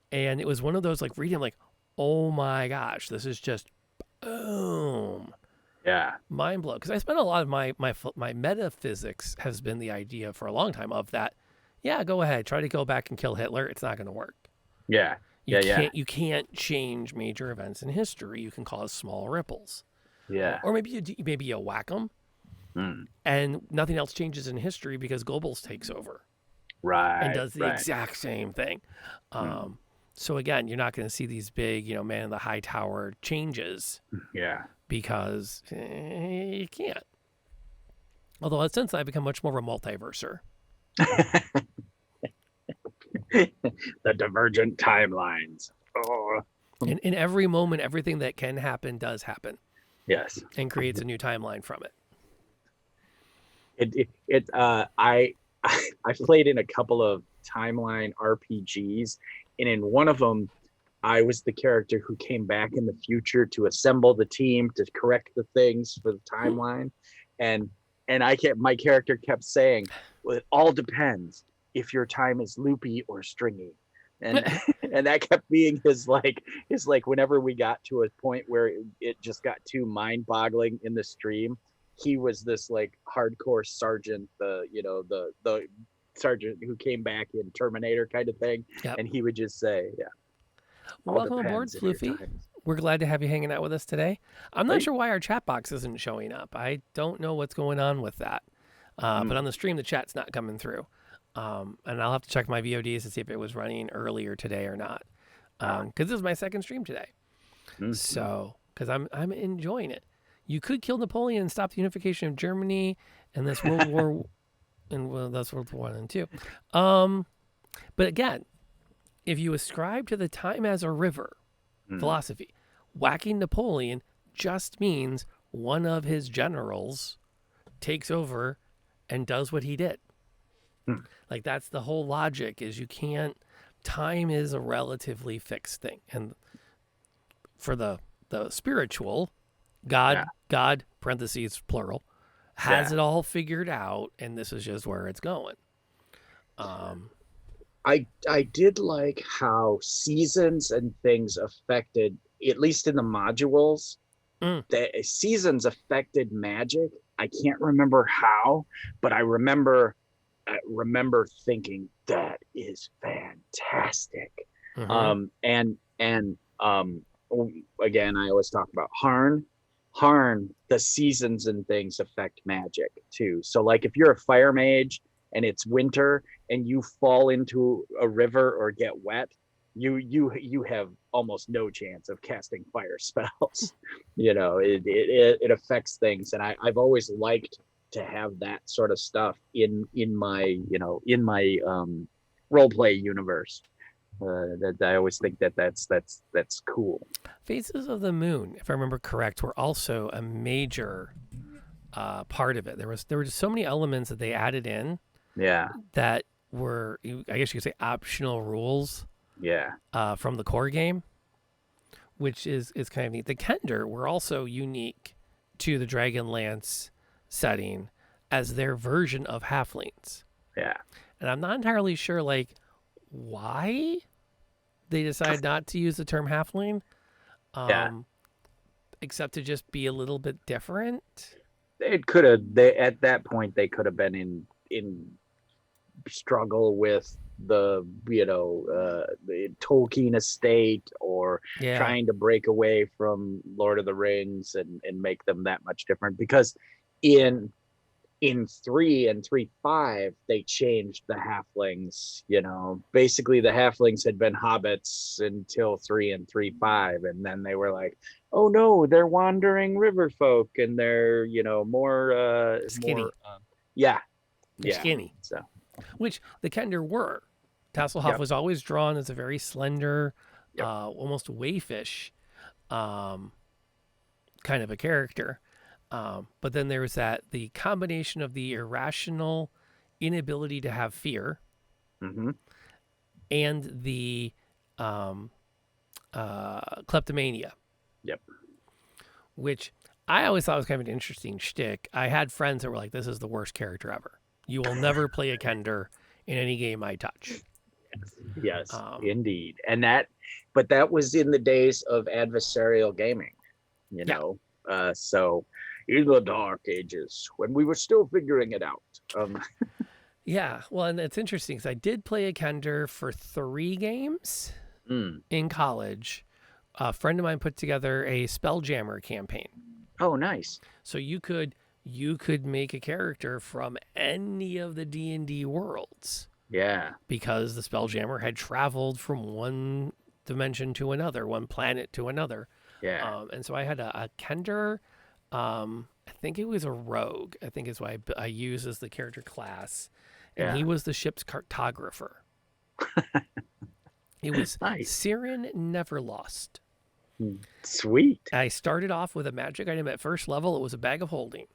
And it was one of those, like, reading, like, oh my gosh, this is just boom. Yeah. Mind blow. Because I spent a lot of my metaphysics has been the idea for a long time of that. Yeah, go ahead. Try to go back and kill Hitler. It's not going to work. Yeah. You can't change major events in history. You can cause small ripples. Yeah. Or maybe you whack them, and nothing else changes in history because Goebbels takes over. Right. And does the exact same thing. So again, you're not going to see these big, man in the high tower changes. Yeah. Because you can't. Although since I've become much more of a multiverser. The divergent timelines. Oh. In every moment, everything that can happen does happen. Yes. And creates a new timeline from it. I played in a couple of timeline RPGs, and in one of them, I was the character who came back in the future to assemble the team to correct the things for the timeline, and my character kept saying, "Well, it all depends if your time is loopy or stringy," and and that kept being his whenever we got to a point where it just got too mind-boggling in the stream, he was this like hardcore sergeant, the sergeant who came back in Terminator kind of thing. Yep. And he would just say, yeah. Well, welcome aboard, Floofy. We're glad to have you hanging out with us today. I'm not sure why our chat box isn't showing up. I don't know what's going on with that. But on the stream, the chat's not coming through. And I'll have to check my VODs to see if it was running earlier today or not. Because this is my second stream today. So, because I'm enjoying it. You could kill Napoleon and stop the unification of Germany and this World War, and that's World War I and II. But again, if you ascribe to the time as a river philosophy, whacking Napoleon just means one of his generals takes over and does what he did. Like that's the whole logic is time is a relatively fixed thing. And for the spiritual, Yeah. God, parentheses, plural, has Yeah. it all figured out, and this is just where it's going. Um, I did like how seasons and things affected, at least in the modules, mm, the seasons affected magic. I can't remember how, but I remember thinking that is fantastic. mhm. And again, I always talk about Harn. Harn, the seasons and things affect magic too. So like if you're a fire mage and it's winter and you fall into a river or get wet, you have almost no chance of casting fire spells. It affects things, and I've always liked to have that sort of stuff in my role play universe. That I always think that's cool. Phases of the Moon, if I remember correct, were also a major part of it. There were just so many elements that they added in Yeah, that were, I guess you could say, optional rules yeah, from the core game, which is kind of neat. The Kender were also unique to the Dragonlance setting as their version of halflings, yeah, and I'm not entirely sure like why they decided not to use the term halfling, yeah. except to just be a little bit different. It could have. They at that point they could have been in struggle with the Tolkien estate, or Yeah, trying to break away from Lord of the Rings and make them that much different, because in 3 and 3.5 they changed the halflings. Basically the halflings had been hobbits until 3 and 3.5, and then they were like, oh no, they're wandering river folk, and they're skinny. yeah, They're yeah. skinny, So which the Kender were. Tasselhoff yep, was always drawn as a very slender, yep, almost wayfish um, kind of a character. But then there was the combination of the irrational inability to have fear mm-hmm, and the um, kleptomania, yep. which I always thought was kind of an interesting shtick. I had friends that were like, "This is the worst character ever. You will never play a Kender in any game I touch." Yes, Um, indeed. But that was in the days of adversarial gaming, you yeah, know. So in the dark ages when we were still figuring it out. yeah. Well, and it's interesting because I did play a Kender for 3 games Mm. in college. A friend of mine put together a Spelljammer campaign. Oh, nice. So you could make a character from any of the D&D worlds Yeah, because the Spelljammer had traveled from one dimension to another, one planet to another. yeah, And so I had a Kender. I think it was a rogue. I think is what I used as the character class, and yeah. he was the ship's cartographer. It was Nice. Siren Neverlost. Sweet. I started off with a magic item at first level. It was a bag of holding.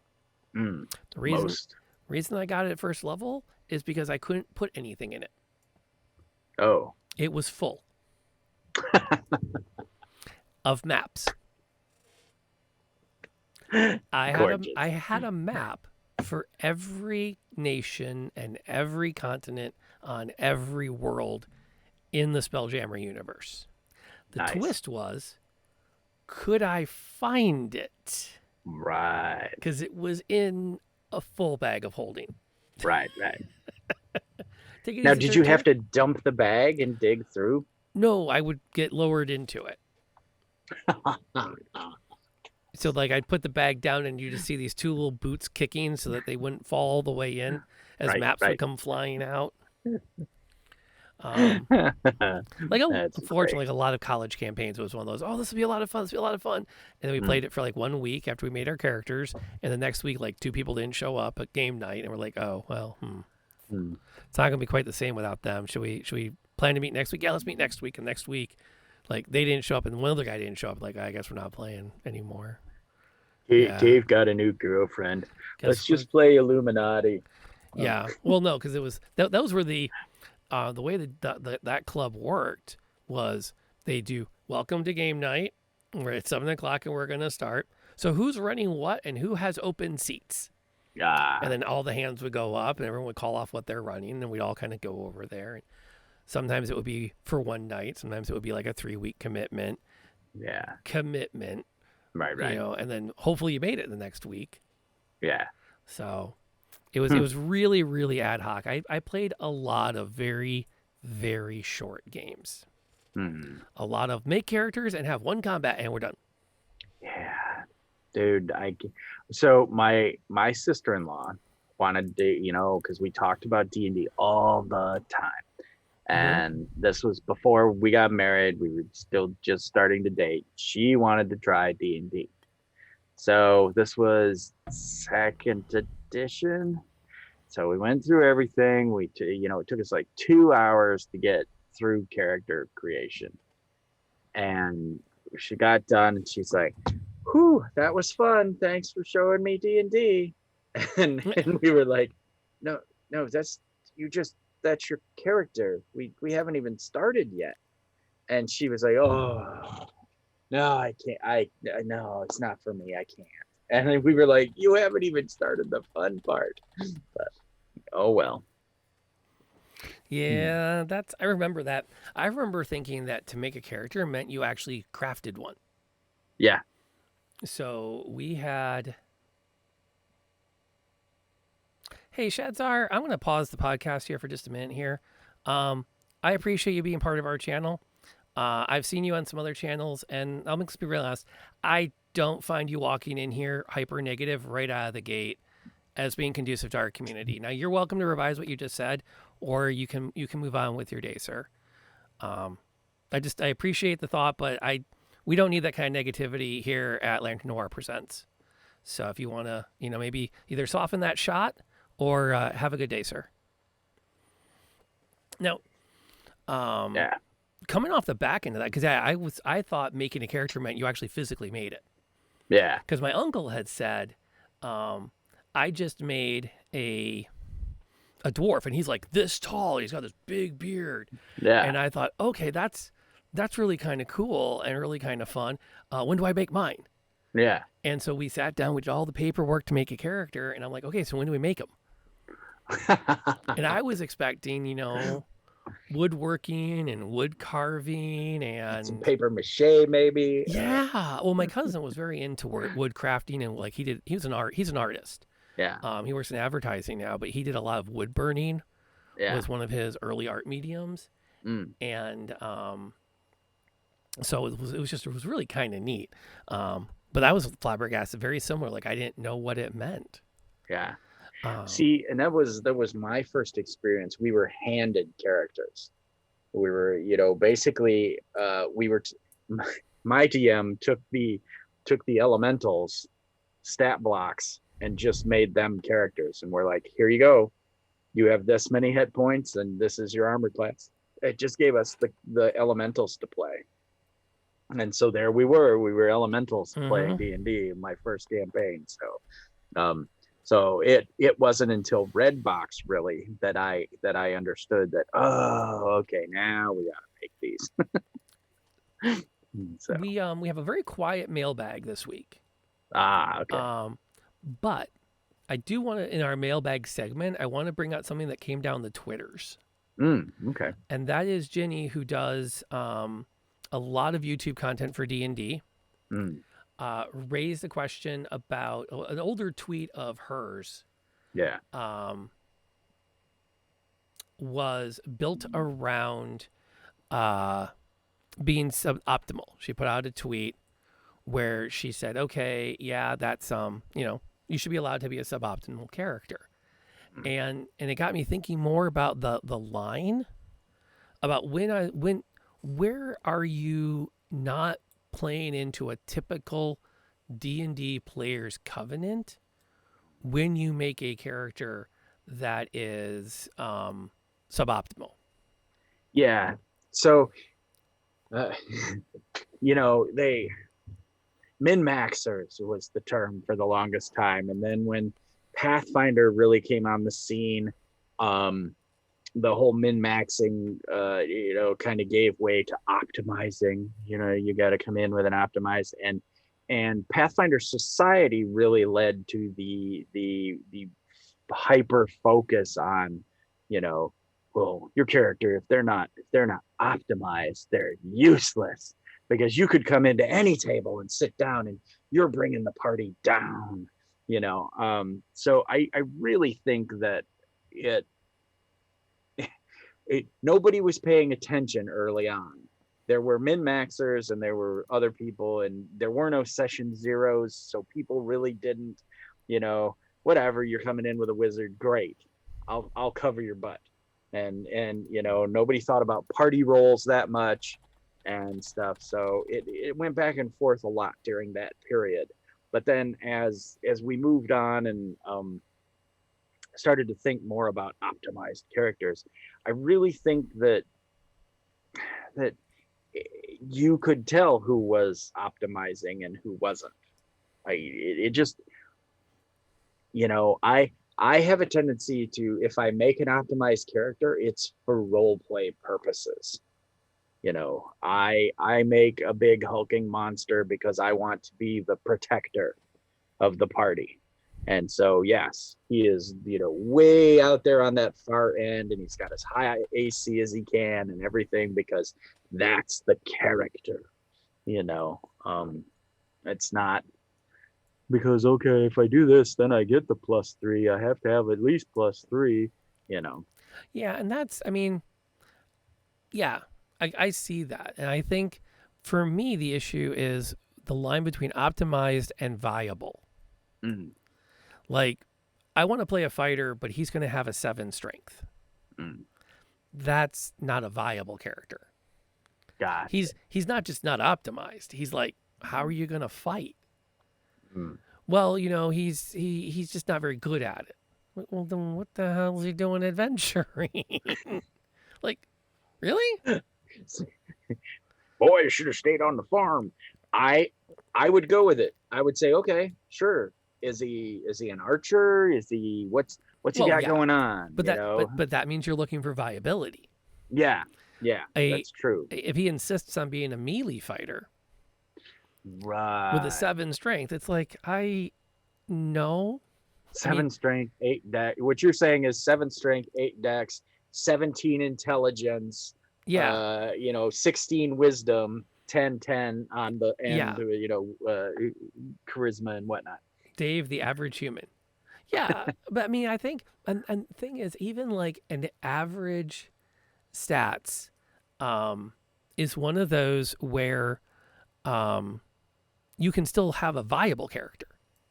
Mm. The reason Most. reason I got it at first level is because I couldn't put anything in it. Oh. It was full of maps. Gorgeous. I had a map for every nation and every continent on every world in the Spelljammer universe. The Nice. twist was, could I find it? Right. Because it was in a full bag of holding. Right. Right. Take it Now, easy, did you have 13. to dump the bag and dig through? No, I would get lowered into it. So like I'd put the bag down and you just see these 2 little boots kicking so that they wouldn't fall all the way in as Right, maps right. would come flying out. That's Unfortunately, like a lot of college campaigns was one of those, oh, this will be a lot of fun. This will be a lot of fun. And then we played it for like 1 week after we made our characters. And the next week, like 2 people didn't show up at game night. And we're like, oh, well, it's not going to be quite the same without them. Should we plan to meet next week? Yeah, let's meet next week. And next week, like they didn't show up and one other guy didn't show up. Like, I guess we're not playing anymore. Yeah. Dave got a new girlfriend. Guess Let's just play Illuminati. Yeah. Well, no, because it was those were the way that club worked was they do welcome to game night. We're at 7 o'clock and we're going to start. So who's running what and who has open seats? And then all the hands would go up and everyone would call off what they're running and we'd all kind of go over there. And sometimes it would be for one night. Sometimes it would be like a 3-week commitment. Yeah. Right. Right. And then hopefully you made it the next week. Yeah. So it was really, really ad hoc. I played a lot of very, very short games. A lot of make characters and have one combat and we're done. Yeah. Dude, so my sister-in-law wanted to, because we talked about D&D all the time. And this was before we got married. We were still just starting to date. She wanted to try D&D. So this was 2nd edition. So we went through everything. It took us like 2 hours to get through character creation. And she got done and she's like, whew, that was fun. Thanks for showing me D&D. And we were like, no, that's your character. We haven't even started yet. And she was like, oh, no, I can't. No, it's not for me. I can't. And then we were like, you haven't even started the fun part. But oh well. Yeah, I remember that. I remember thinking that to make a character meant you actually crafted one. Yeah. So we had. Hey, Shadzar, I'm going to pause the podcast here for just a minute here. I appreciate you being part of our channel. I've seen you on some other channels, and I'll be real honest. I don't find you walking in here hyper negative right out of the gate as being conducive to our community. Now, you're welcome to revise what you just said, or you can move on with your day, sir. I appreciate the thought, but we don't need that kind of negativity here at Lantern Noir Presents. So if you want to, maybe either soften that shot or have a good day, sir. Now, coming off the back end of that, because I thought making a character meant you actually physically made it. Yeah. Because my uncle had said, I just made a dwarf, and he's like this tall. He's got this big beard. Yeah. And I thought, okay, that's really kind of cool and really kind of fun. When do I make mine? Yeah. And so we sat down, we did all the paperwork to make a character, and I'm like, okay, so when do we make him? And I was expecting, woodworking and wood carving and some paper mache, maybe. Yeah. Well, my cousin was very into wood crafting, and like he's an artist. Yeah. He works in advertising now, but he did a lot of wood burning. Yeah. Was one of his early art mediums. And so it was really kind of neat. But I was flabbergasted, very similar. Like I didn't know what it meant. Yeah. See, and that was my first experience. We were handed characters. We were, basically, my DM took the elementals stat blocks and just made them characters. And we're like, here you go. You have this many hit points and this is your armor class. It just gave us the elementals to play. And so there we were elementals playing D&D in my first campaign. So it wasn't until Redbox really that I understood that, oh, okay, now we gotta make these. So we have a very quiet mailbag this week. Okay. But I do want to, in our mailbag segment, I want to bring out something that came down the Twitters. Okay. And that is Jenny, who does a lot of YouTube content for D&D. Raised a question about an older tweet of hers. Yeah. Was built around being suboptimal. She put out a tweet where she said, okay, yeah, that's you should be allowed to be a suboptimal character. And it got me thinking more about the line about where are you not playing into a typical D&D player's covenant when you make a character that is suboptimal. Yeah. So they min-maxers was the term for the longest time, and then when Pathfinder really came on the scene, the whole min-maxing kind of gave way to optimizing. You got to come in with an optimized, and and Pathfinder Society really led to the hyper focus on, you know, well, your character, if they're not optimized, they're useless, because you could come into any table and sit down and you're bringing the party down, you know. So I really think that it nobody was paying attention early on. There were min maxers and there were other people, and there were no session zeros, so people really didn't, you know, whatever, you're coming in with a wizard, great, I'll cover your butt. And you know, nobody thought about party roles that much and stuff. So it went back and forth a lot during that period. But then as we moved on and started to think more about optimized characters, I really think that you could tell who was optimizing and who wasn't. It just, you know, I have a tendency to, if I make an optimized character, it's for role play purposes. You know, I make a big hulking monster because I want to be the protector of the party. And so, yes, he is, you know, way out there on that far end, and he's got as high AC as he can and everything, because that's the character, you know. It's not because, okay, if I do this, then I get the +3. I have to have at least +3, you know. Yeah, and that's, I mean, yeah, I see that. And I think for me, the issue is the line between optimized and viable. Mm. Like, I want to play a fighter, but he's going to have a 7 strength. Mm. That's not a viable character. God. He's not just not optimized. He's like, how are you going to fight? Mm. Well, you know, he's just not very good at it. Well, then what the hell is he doing adventuring? Like, really? Boy, I should have stayed on the farm. I would go with it. I would say, okay, sure. Is he an archer? Is he what's he Well, got yeah. going on? But you that know? but that means you're looking for viability. Yeah, that's true. If he insists on being a melee fighter Right. with a 7 strength, it's like, I know. 7 strength, 8 dex. What you're saying is 7 strength, 8 dex, 17 intelligence. Yeah. You know, 16 wisdom, 10 on the end. Yeah. You know, charisma and whatnot. Dave, the average human. Yeah. But I mean, I think, and the thing is, even like an average stats is one of those where you can still have a viable character.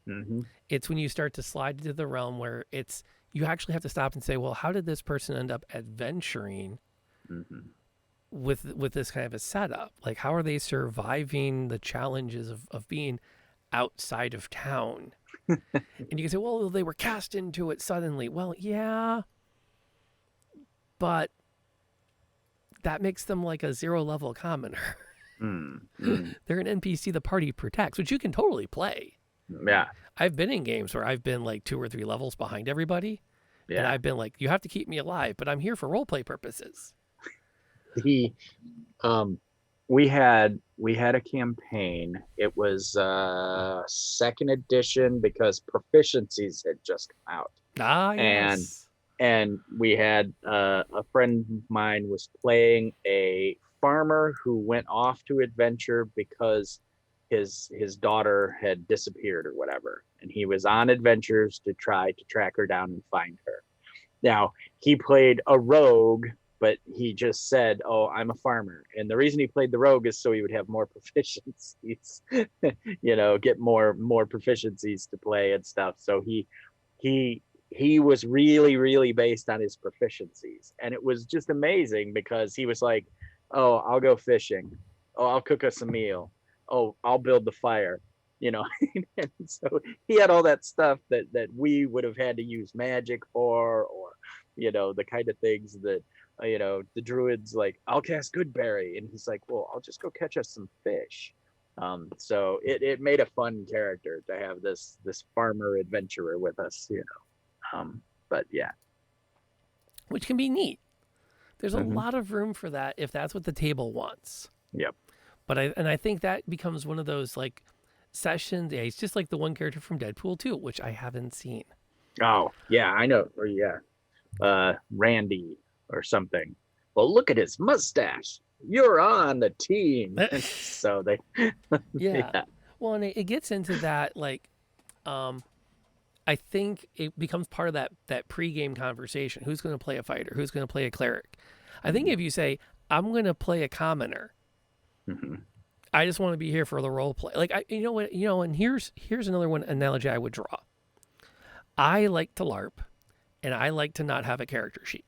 Mm-hmm. It's when you start to slide into the realm where it's, you actually have to stop and say, well, how did this person end up adventuring Mm-hmm. with this kind of a setup? Like, how are they surviving the challenges of being outside of town? And you can say, well, they were cast into it suddenly. Well, yeah, but that makes them like a 0 level commoner. Mm-hmm. They're an NPC the party protects, which you can totally play. Yeah. I've been in games where I've been like 2 or 3 levels behind everybody. Yeah. And I've been like, you have to keep me alive, but I'm here for roleplay purposes. We had a campaign. It was 2nd edition because proficiencies had just come out. Ah, yes. And we had a friend of mine was playing a farmer who went off to adventure because his daughter had disappeared or whatever, and he was on adventures to try to track her down and find her. Now, he played a rogue, but he just said, oh, I'm a farmer. And the reason he played the rogue is so he would have more proficiencies, you know, get more proficiencies to play and stuff. So he was really based on his proficiencies. And it was just amazing because he was like, oh, I'll go fishing. Oh, I'll cook us a meal. Oh, I'll build the fire, you know. And so he had all that stuff that we would have had to use magic for, or, you know, the kind of things that, you know, the druids like, I'll cast Goodberry. And he's like, well, I'll just go catch us some fish. So it made a fun character to have this farmer adventurer with us, you know. But yeah. Which can be neat. There's a Mhm. lot of room for that if that's what the table wants. Yep. But I think that becomes one of those like sessions. Yeah, he's just like the one character from Deadpool 2, which I haven't seen. Oh, yeah, I know. Or yeah, Randy or something. Well, look at his mustache. You're on the team. So they, Yeah. yeah. Well, and it gets into that like, I think it becomes part of that pregame conversation. Who's going to play a fighter? Who's going to play a cleric? I think if you say I'm going to play a commoner, Mm-hmm. I just want to be here for the role play. Like you know what, and here's another one analogy I would draw. I like to LARP, and I like to not have a character sheet.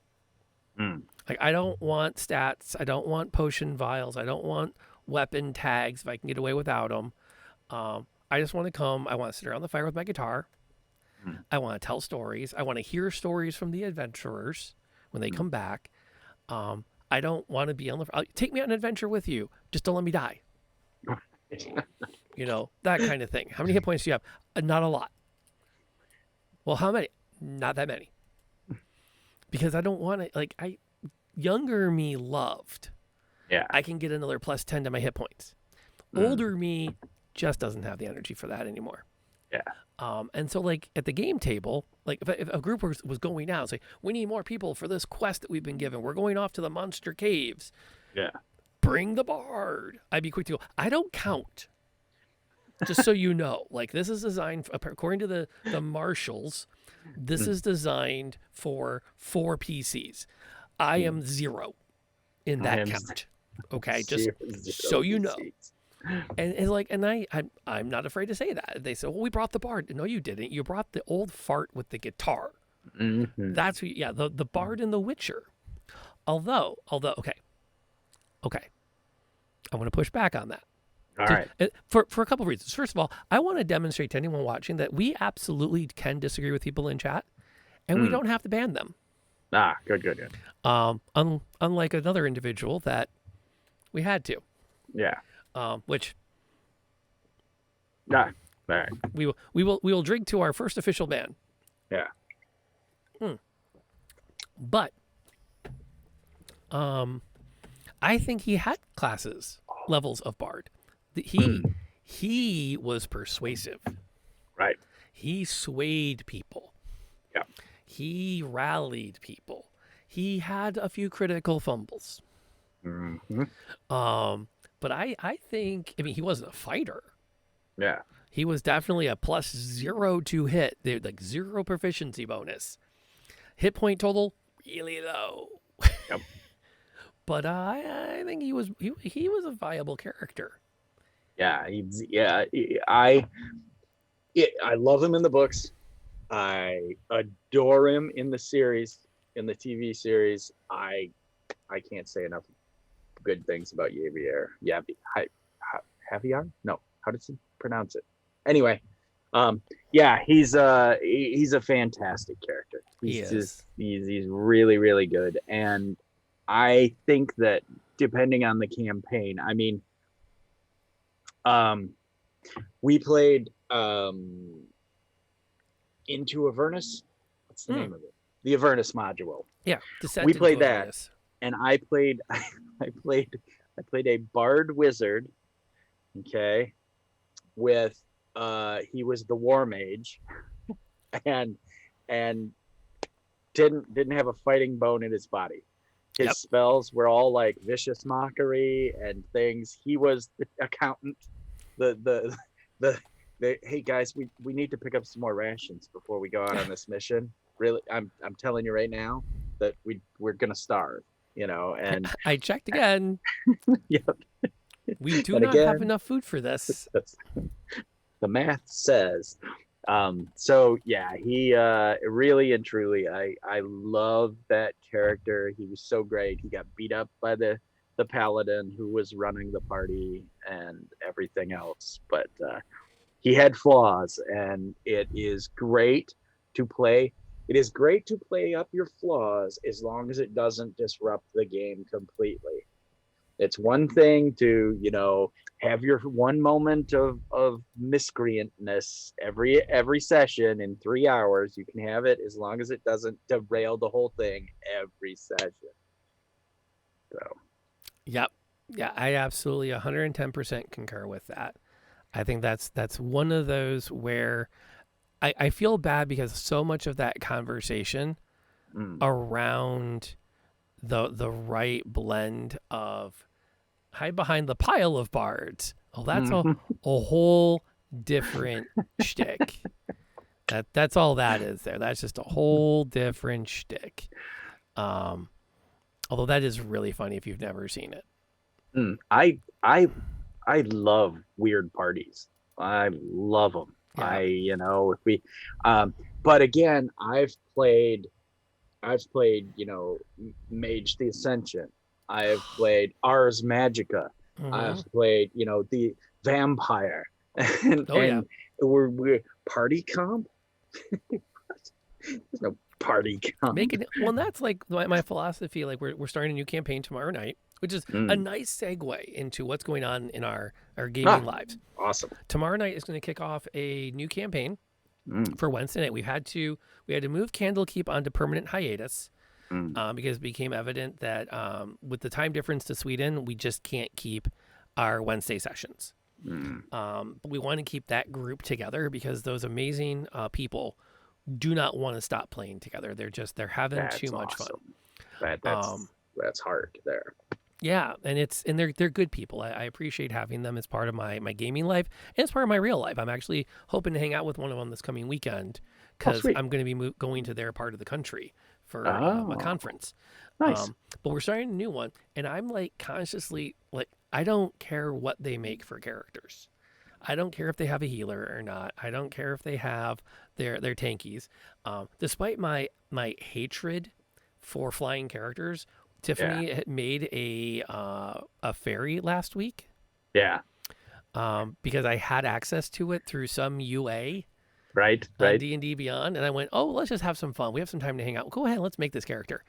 Mm. Like I don't want stats. I don't want potion vials. I don't want weapon tags if I can get away without them. I just want to come. I want to sit around the fire with my guitar. Mm. I want to tell stories. I want to hear stories from the adventurers when they come back. I don't want to be on the. Take me on an adventure with you. Just don't let me die. That kind of thing. How many hit points do you have? Not a lot. Well, how many? Not that many. Because I don't want to. Younger me loved. Yeah. I can get another plus 10 to my hit points. Older me just doesn't have the energy for that anymore. Yeah. And so like at the game table, like if a group was going out, say, we need more people for this quest that we've been given. We're going off to the monster caves. Yeah. Bring the bard. I'd be quick to go, I don't count. Just so you know, like this is designed, according to the marshals, this is designed for 4 PCs. I am 0 in that count. Okay, just so you know. And it's like, and I'm not afraid to say that. They say, well, we brought the bard. No, you didn't. You brought the old fart with the guitar. Mm-hmm. That's what, yeah, the bard in The Witcher. Although, okay. I want to push back on that. All right. For a couple of reasons. First of all, I want to demonstrate to anyone watching that we absolutely can disagree with people in chat, and we don't have to ban them. Ah, good. Unlike another individual that we had to. Yeah. Which All right. we will drink to our first official ban. Yeah. But I think he had levels of bard. He was persuasive. Right. He swayed people. Yeah. He rallied people. He had a few critical fumbles. Mm-hmm. But I think, he wasn't a fighter. Yeah. He was definitely a +0 to hit. They're like 0 proficiency bonus. Hit point total, really low. Yep. But I think he was a viable character. Yeah. I love him in the books. I adore him in the series, in the TV series. I can't say enough good things about Javier. Javier? No, how does he pronounce it? Anyway, he's a fantastic character. He's really, really good. And I think that depending on the campaign, we played Into Avernus. What's the name of it? The Avernus module. Yeah, Descent we played into that, Avernus. And I played a bard wizard. Okay, with he was the war mage, and didn't have a fighting bone in his body. His spells were all like vicious mockery and things. He was the accountant. The hey guys, we need to pick up some more rations before we go out on this mission. Really, I'm telling you right now that we're gonna starve. And I checked again. Yep. We do not have enough food for this. The math says. So yeah, he really and truly, I love that character. He was so great. He got beat up by the paladin who was running the party and everything else, but he had flaws, and it is great to play. It is great to play up your flaws as long as it doesn't disrupt the game completely. It's one thing to, have your one moment of miscreantness every session in 3 hours. You can have it as long as it doesn't derail the whole thing every session. So. Yep. Yeah, I absolutely 110% concur with that. I think that's one of those where I feel bad because so much of that conversation Mm. around the right blend of hide behind the pile of bards. Oh, that's a Mhm. whole different shtick. That's all that is there. That's just a whole different shtick. Um, although that is really funny if you've never seen it. Mm. I love weird parties. I love them. Yeah. If we, um, but again, I've played, Mage the Ascension. I've played Ars Magica. Hmm. I've played, the Vampire, and Oh yeah. we're party comp. There's no party comp. Making it well, and that's like my philosophy. Like we're starting a new campaign tomorrow night, which is a Mm. nice segue into what's going on in our gaming Ah, lives. awesome. Tomorrow night is going to kick off a new campaign Mm. for Wednesday night. We had to move Candlekeep onto permanent hiatus Mm. because it became evident that with the time difference to Sweden, we just can't keep our Wednesday sessions. Mm. But we want to keep that group together because those amazing people do not want to stop playing together. They're having That's too much fun. awesome. That Um, that's hard there. yeah, and they're good people. I appreciate having them as part of my gaming life and as part of my real life. I'm actually hoping to hang out with one of them this coming weekend Oh, because sweet. I'm going to be going to their part of the country for a Oh, conference. nice. But we're starting a new one, and I'm like consciously like I don't care what they make for characters. I don't care if they have a healer or not. I don't care if they have their tankies. Despite my hatred for flying characters, Yeah. Tiffany had made a fairy last week Yeah. because I had access to it through some UA Right. on Right. D&D Beyond, and I went, oh, let's just have some fun. We have some time to hang out. Go ahead, let's make this character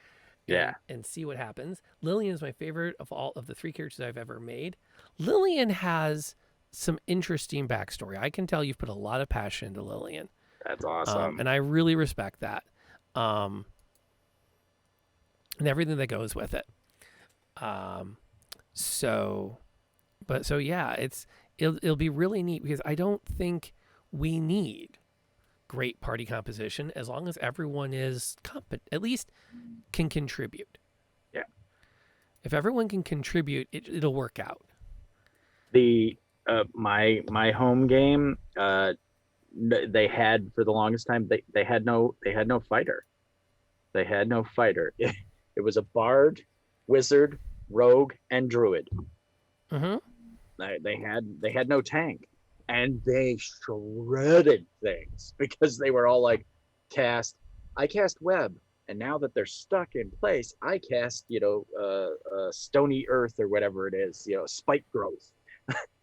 Yeah. and see what happens. Lillian is my favorite of all of the 3 characters I've ever made. Lillian has some interesting backstory. I can tell you've put a lot of passion into Lillian, That's awesome. and I really respect that, and everything that goes with it. Um, so, so yeah, it'll be really neat because I don't think we need great party composition as long as everyone is competent, at least can contribute. Yeah. If everyone can contribute, it'll work out. The my home game, they had for the longest time they had no fighter. They had no fighter. It was a bard, wizard, rogue, and druid. Mm-hmm. They had no tank, and they shredded things because they were all like, I cast web, and now that they're stuck in place, I cast stony earth or whatever it is, spike growth.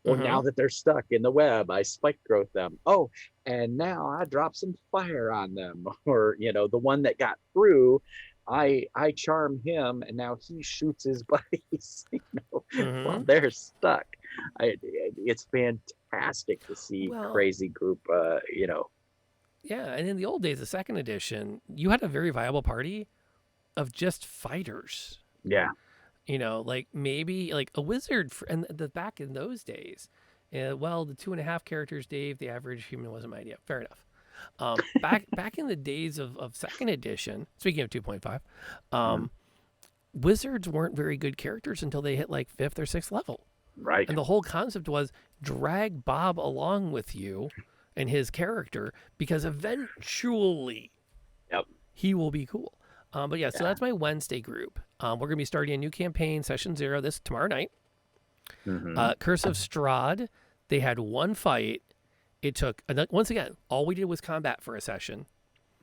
Well, Mm-hmm. now that they're stuck in the web, I spike growth them. Oh, and now I drop some fire on them. Or, the one that got through, I charm him, and now he shoots his buddies, Mm-hmm. while they're stuck. It's fantastic to see Well, crazy group, yeah, and in the old days, the second edition, you had a very viable party of just fighters. yeah, Like maybe like a wizard, and the back in those days. Well, the 2.5 characters, Dave, the average human wasn't my idea. Fair enough. Back in the days of second edition, speaking of 2.5, mm, wizards weren't very good characters until they hit like 5th or 6th level. right. And the whole concept was drag Bob along with you and his character because eventually Yep. he will be cool. But yeah, so Yeah. that's my Wednesday group. We're going to be starting a new campaign, session 0, this tomorrow night. Mhm. Curse of Strahd, they had one fight. It took, once again, all we did was combat for a session.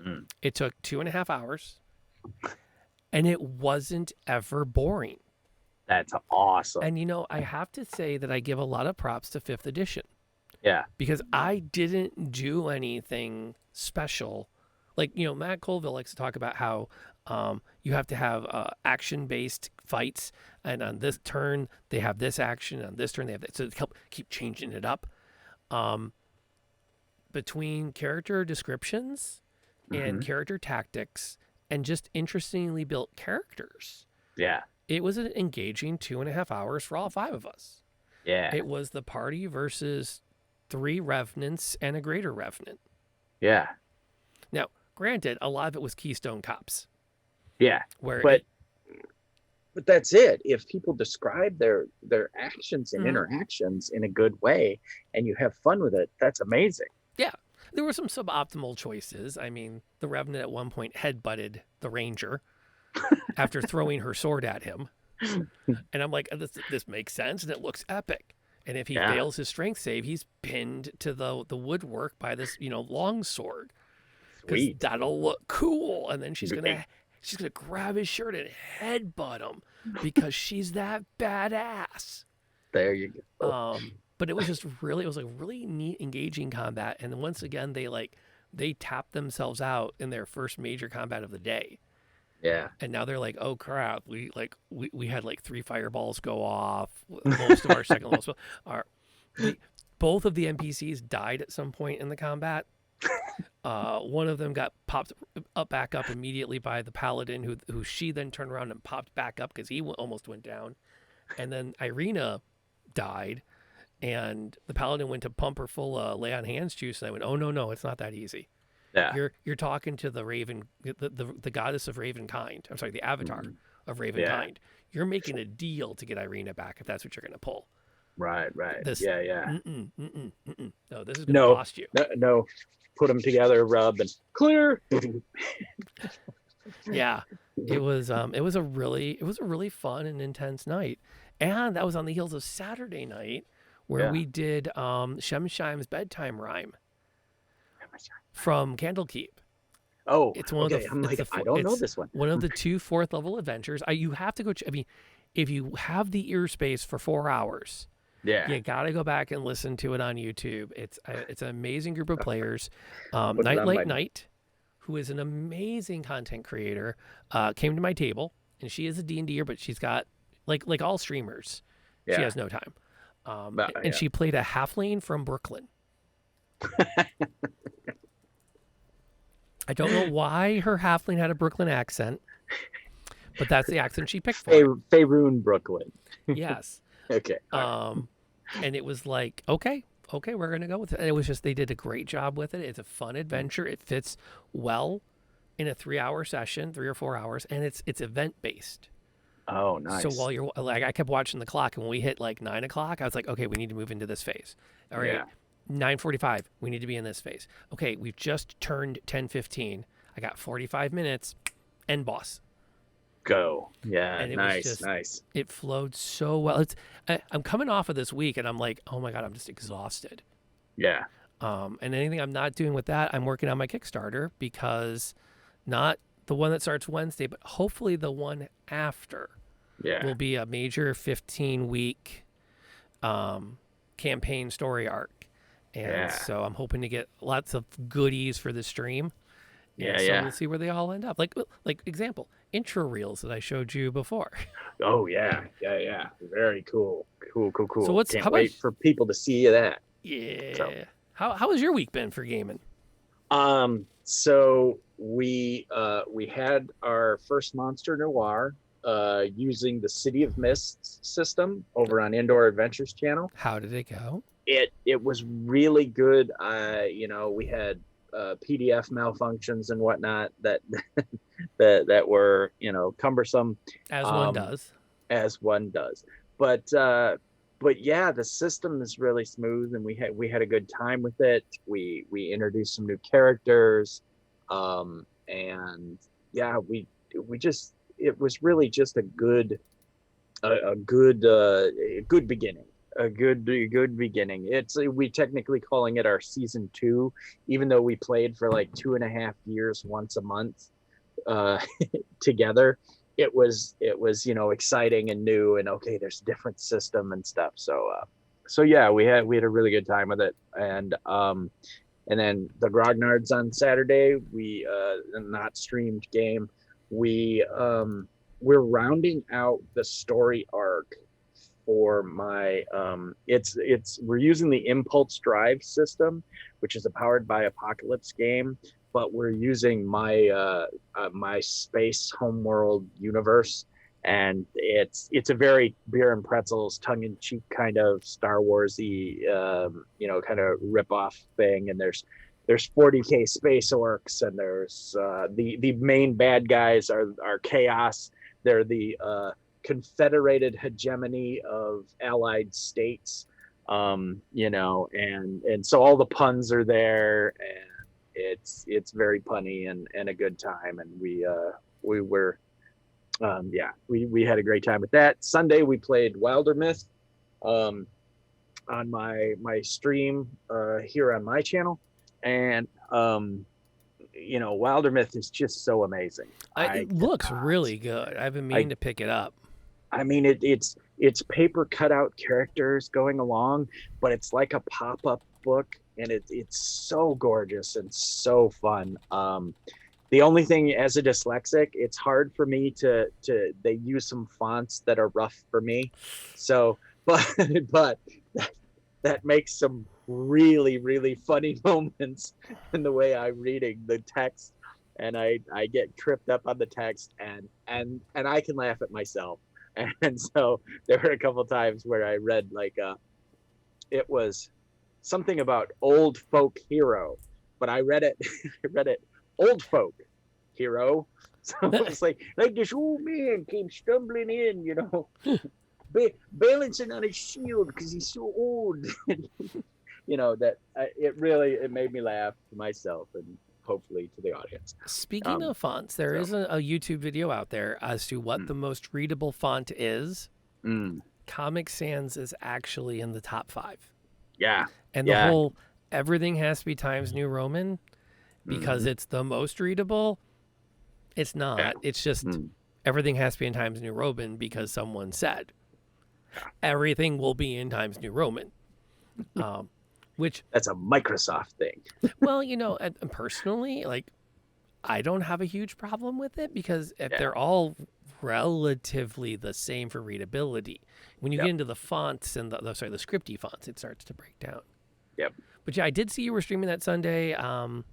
Mm. It took 2.5 hours, and it wasn't ever boring. That's awesome. And I have to say that I give a lot of props to 5th edition Yeah. because I didn't do anything special. Like, Matt Colville likes to talk about how you have to have action-based fights, and on this turn they have this action, on this turn they have that. So they keep changing it up. Between character descriptions and Mhm. character tactics and just interestingly built characters, Yeah. it was an engaging 2.5 hours for all 5 of us. Yeah. It was the party versus 3 revenants and a greater revenant. Yeah. Now, granted, a lot of it was Keystone Cops, Yeah. where But that's it. If people describe their actions and Mhm. interactions in a good way and you have fun with it, that's amazing. yeah, there were some suboptimal choices. I mean, the revenant at one point headbutted the ranger after throwing her sword at him, and I'm like, this makes sense and it looks epic. And if he Yeah. fails his strength save, he's pinned to the woodwork by this long sword, because Sweet. that'll look cool. And then she's gonna grab his shirt and headbutt him because she's that badass. There you go. But it was just really, it was like really neat, engaging combat. And once again, they tapped themselves out in their first major combat of the day. Yeah. And now they're like, oh crap, we had like 3 fireballs go off. Most of our second level spell both of the NPCs died at some point in the combat. One of them got popped back up immediately by the paladin, who she then turned around and popped back up because he almost went down. And then Irina died, and the paladin went to pump her full lay on hands juice, and I went, oh no, it's not that easy. Yeah. You're talking to the raven, the goddess of ravenkind. I'm sorry, the avatar of ravenkind. You're making a deal to get Irina back if that's what you're going to pull. Right. This, Yeah. No, this is going to cost you. No. Put them together, rub, and clear. Yeah, it was a really fun and intense night, and that was on the heels of Saturday night, where we did Shemshime's bedtime rhyme from Candlekeep. Oh, It's one okay. of the. I'm like, I don't know this one. One of the 2 4th level adventures. You have to go. I mean, if you have the ear space for 4 hours, Yeah. you got to go back and listen to it on YouTube. It's an amazing group of players. Put it Night on Late my- Night, who is an amazing content creator, came to my table, and she is a D&D'er, but she's got like all streamers, she has no time. And she played a halfling from Brooklyn. I don't know why her halfling had a Brooklyn accent, but that's the accent she picked for it. Faerun, Brooklyn. Yes. Okay. And it was like, okay, we're gonna go with it. And it was just, they did a great job with it. It's a fun adventure. It fits well in a 3-hour session, 3 or 4 hours, and it's event based. Oh, nice. So while you're like, I kept watching the clock, and when we hit like 9 o'clock, I was like, okay, we need to move into this phase. All right. Yeah. 9:45, we need to be in this phase. Okay, we've just turned 10:15. I got 45 minutes. End boss. Go. Yeah. And it was Nice. It flowed so well. I'm coming off of this week, and I'm like, oh my god, I'm just exhausted. Yeah. And anything I'm not doing with that, I'm working on my Kickstarter, because not the one that starts Wednesday, but hopefully the one after will be a major 15-week campaign story arc. And so I'm hoping to get lots of goodies for the stream. And so we'll see where they all end up. Like example, intro reels that I showed you before. Oh yeah. Very cool. Cool. So Can't wait for people to see that. Yeah. So. How has your week been for gaming? So we had our first Monster Noir using the City of Mists system over on Indoor Adventures channel. How did it go? It was really good. We had PDF malfunctions and whatnot that that were cumbersome, As one does. But yeah, the system is really smooth, and we had a good time with it. We introduced some new characters, and yeah, we just, it was really just a good beginning. A good beginning. We technically calling it our season 2, even though we played for like 2.5 years once a month together. It was exciting and new, and okay, there's a different system and stuff. So yeah, we had a really good time with it. And then the Grognards on Saturday, we not streamed game. We're rounding out the story arc for my we're using the Impulse Drive system, which is a Powered by Apocalypse game, but we're using my my space homeworld universe, and it's a very beer and pretzels tongue-in-cheek kind of Star Warsy kind of rip-off thing. And there's 40k space orcs, and there's the main bad guys are chaos. They're the confederated hegemony of allied states, and so all the puns are there, and it's very punny and a good time. And we were we had a great time with that. Sunday we played Wilder Myth on my stream here on my channel, and Wilder Myth is just so amazing. It looks really good. I've been meaning to pick it up. I mean, it's paper cutout characters going along, but it's like a pop-up book, and it's so gorgeous and so fun. The only thing, as a dyslexic, it's hard for me to they use some fonts that are rough for me. So, but that makes some really, really funny moments in the way I'm reading the text, and I get tripped up on the text, and I can laugh at myself. And so there were a couple of times where I read it was something about old folk hero, but I read it old folk hero. So it's like this old man came stumbling in, balancing on his shield because he's so old. It made me laugh to myself and hopefully to the audience. Speaking of fonts, there is a YouTube video out there as to what the most readable font is. Comic Sans is actually in the top 5. Yeah. And the whole everything has to be Times New Roman because it's the most readable. It's not. Yeah. It's just everything has to be in Times New Roman because someone said everything will be in Times New Roman. Which that's a Microsoft thing. Well, personally, I don't have a huge problem with it because they're all relatively the same for readability. When you get into the fonts and the scripty fonts, it starts to break down. Yep. But I did see you were streaming that Sunday. I'm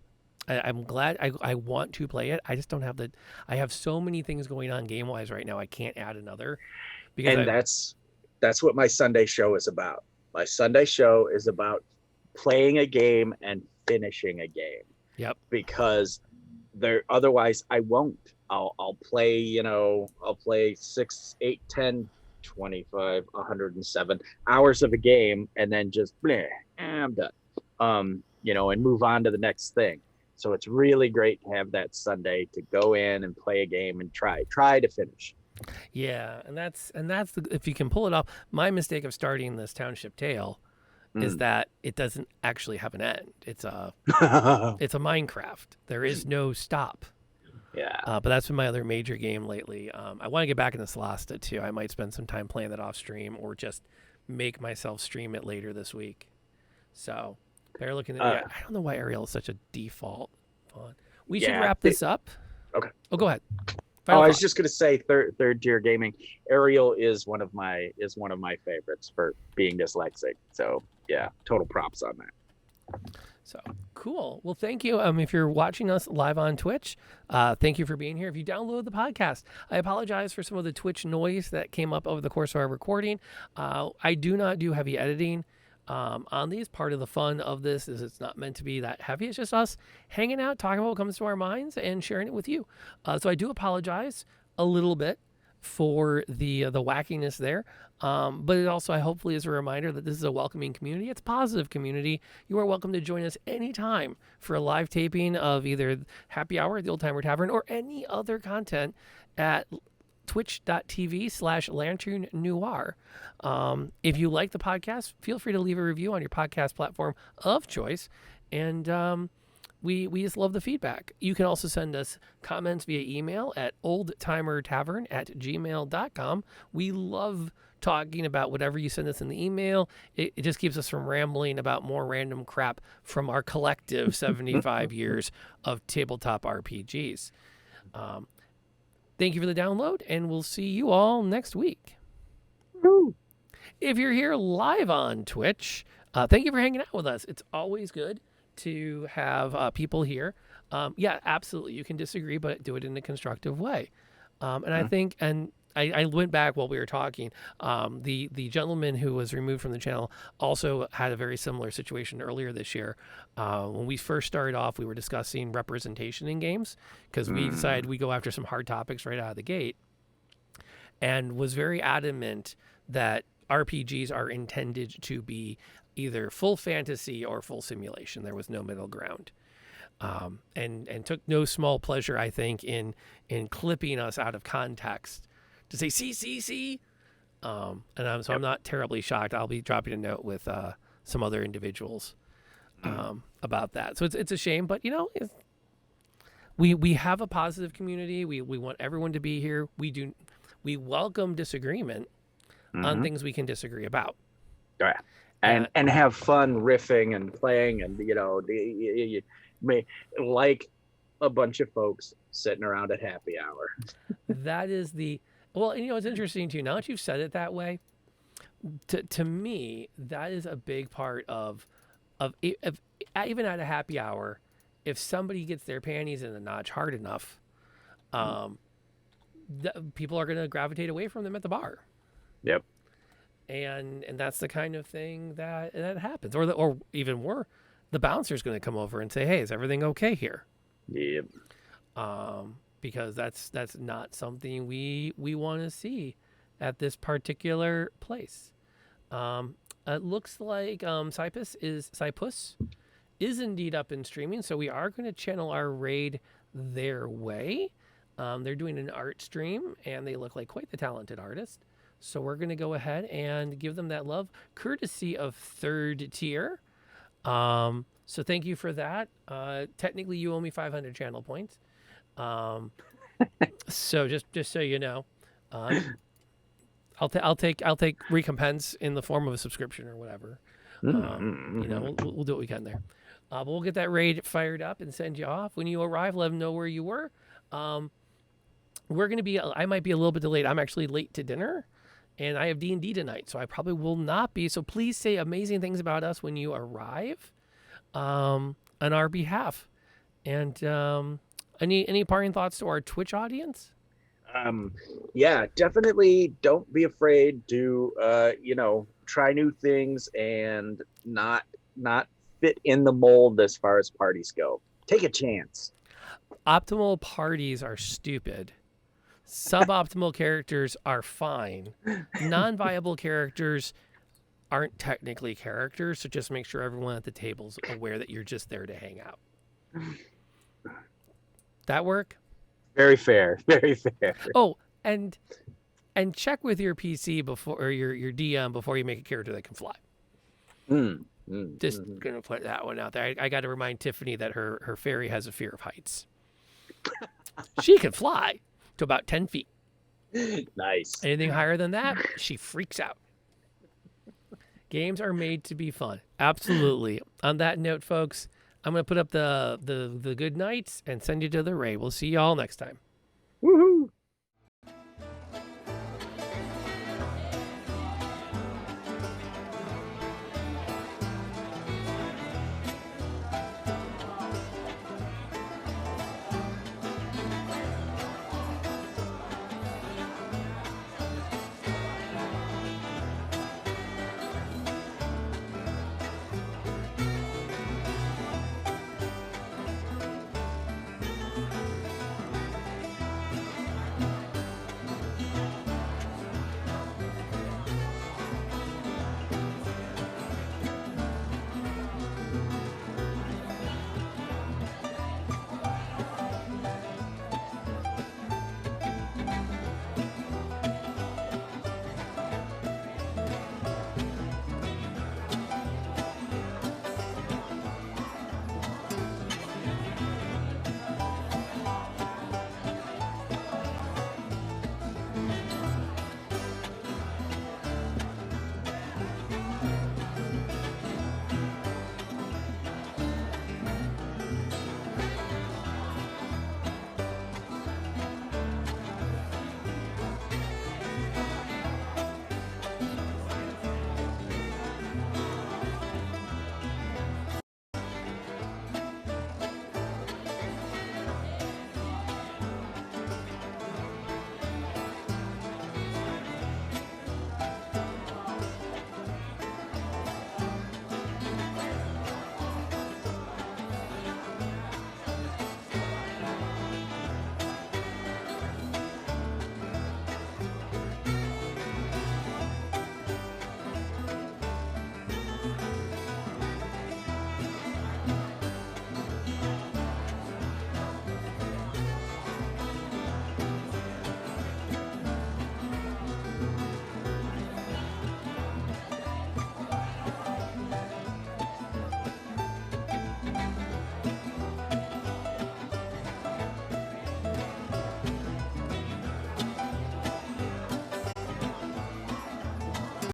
glad. I want to play it. I just don't have I have so many things going on game wise right now. I can't add another. That's what my Sunday show is about. My Sunday show is about playing a game and finishing a game. Yep. Because otherwise I won't. I'll play, I'll play 6, 8, 10, 25, 107 hours of a game and then just I'm done. And move on to the next thing. So it's really great to have that Sunday to go in and play a game and try to finish. Yeah, and that's if you can pull it off. My mistake of starting this Township Tale is that it doesn't actually have an end. It's a it's a Minecraft. There is no stop. Yeah. But that's been my other major game lately. I want to get back into Solasta too. I might spend some time playing that off stream or just make myself stream it later this week. So they're looking at. I don't know why Ariel is such a default font. We should wrap this up. Okay. Oh, go ahead. I was just going to say third tier gaming. Ariel is one of my favorites for being dyslexic. So yeah, total props on that. So cool. Well, thank you. If you're watching us live on Twitch, thank you for being here. If you download the podcast, I apologize for some of the Twitch noise that came up over the course of our recording. I do not do heavy editing on these. Part of the fun of this is it's not meant to be that heavy. It's just us hanging out, talking about what comes to our minds and sharing it with you. So I do apologize a little bit for the wackiness there. But it also, hopefully, is a reminder that this is a welcoming community. It's a positive community. You are welcome to join us anytime for a live taping of either Happy Hour at the Old Timer Tavern or any other content at twitch.tv/Lantern Noir. If you like the podcast, feel free to leave a review on your podcast platform of choice. And we just love the feedback. You can also send us comments via email at oldtimertavern@gmail.com. We love talking about whatever you send us in the email. It just keeps us from rambling about more random crap from our collective 75 years of tabletop RPGs. Thank you for the download, and we'll see you all next week. Woo. If you're here live on Twitch, thank you for hanging out with us. It's always good to have people here. Yeah, absolutely. You can disagree, but do it in a constructive way. And I think, and I went back while we were talking. The gentleman who was removed from the channel also had a very similar situation earlier this year. When we first started off, we were discussing representation in games because we decided we go after some hard topics right out of the gate, and was very adamant that RPGs are intended to be either full fantasy or full simulation. There was no middle ground. And took no small pleasure, I think, in clipping us out of context to say see. I'm not terribly shocked. I'll be dropping a note with some other individuals about that. So it's a shame, but we have a positive community. We want everyone to be here. We welcome disagreement on things we can disagree about. Yeah. And have fun riffing and playing, and like a bunch of folks sitting around at happy hour. That is it's interesting too. Now that you've said it that way, to me, that is a big part of even at a happy hour, if somebody gets their panties in a notch hard enough, people are going to gravitate away from them at the bar. Yep. And that's the kind of thing that happens, or even more, the bouncer's going to come over and say, "Hey, is everything okay here?" Yep. Because that's not something we want to see at this particular place. It looks like Cypus is indeed up and streaming, so we are going to channel our raid their way. They're doing an art stream, and they look like quite the talented artist. So we're going to go ahead and give them that love, courtesy of Third Tier. So thank you for that. Technically, you owe me 500 channel points. So just so you know, I'll take recompense in the form of a subscription or whatever. We'll do what we can there. But we'll get that raid fired up and send you off. When you arrive, let them know where you were. We're going to be, I might be a little bit delayed. I'm actually late to dinner, and I have D&D tonight, so I probably will not be. So please say amazing things about us when you arrive on our behalf. And any parting thoughts to our Twitch audience? Yeah, definitely don't be afraid to, try new things and not fit in the mold as far as parties go. Take a chance. Optimal parties are stupid. Suboptimal characters are fine. Non-viable characters aren't technically characters, so just make sure everyone at the table's aware that you're just there to hang out. That work? Very fair. Very fair. Oh, and check with your PC before, or your DM before you make a character that can fly. Just gonna put that one out there. I got to remind Tiffany that her fairy has a fear of heights. She can fly to about 10 feet. Nice. Anything higher than that, she freaks out. Games are made to be fun. Absolutely. On that note, folks, I'm going to put up the good nights and send you to the raid. We'll see you all next time.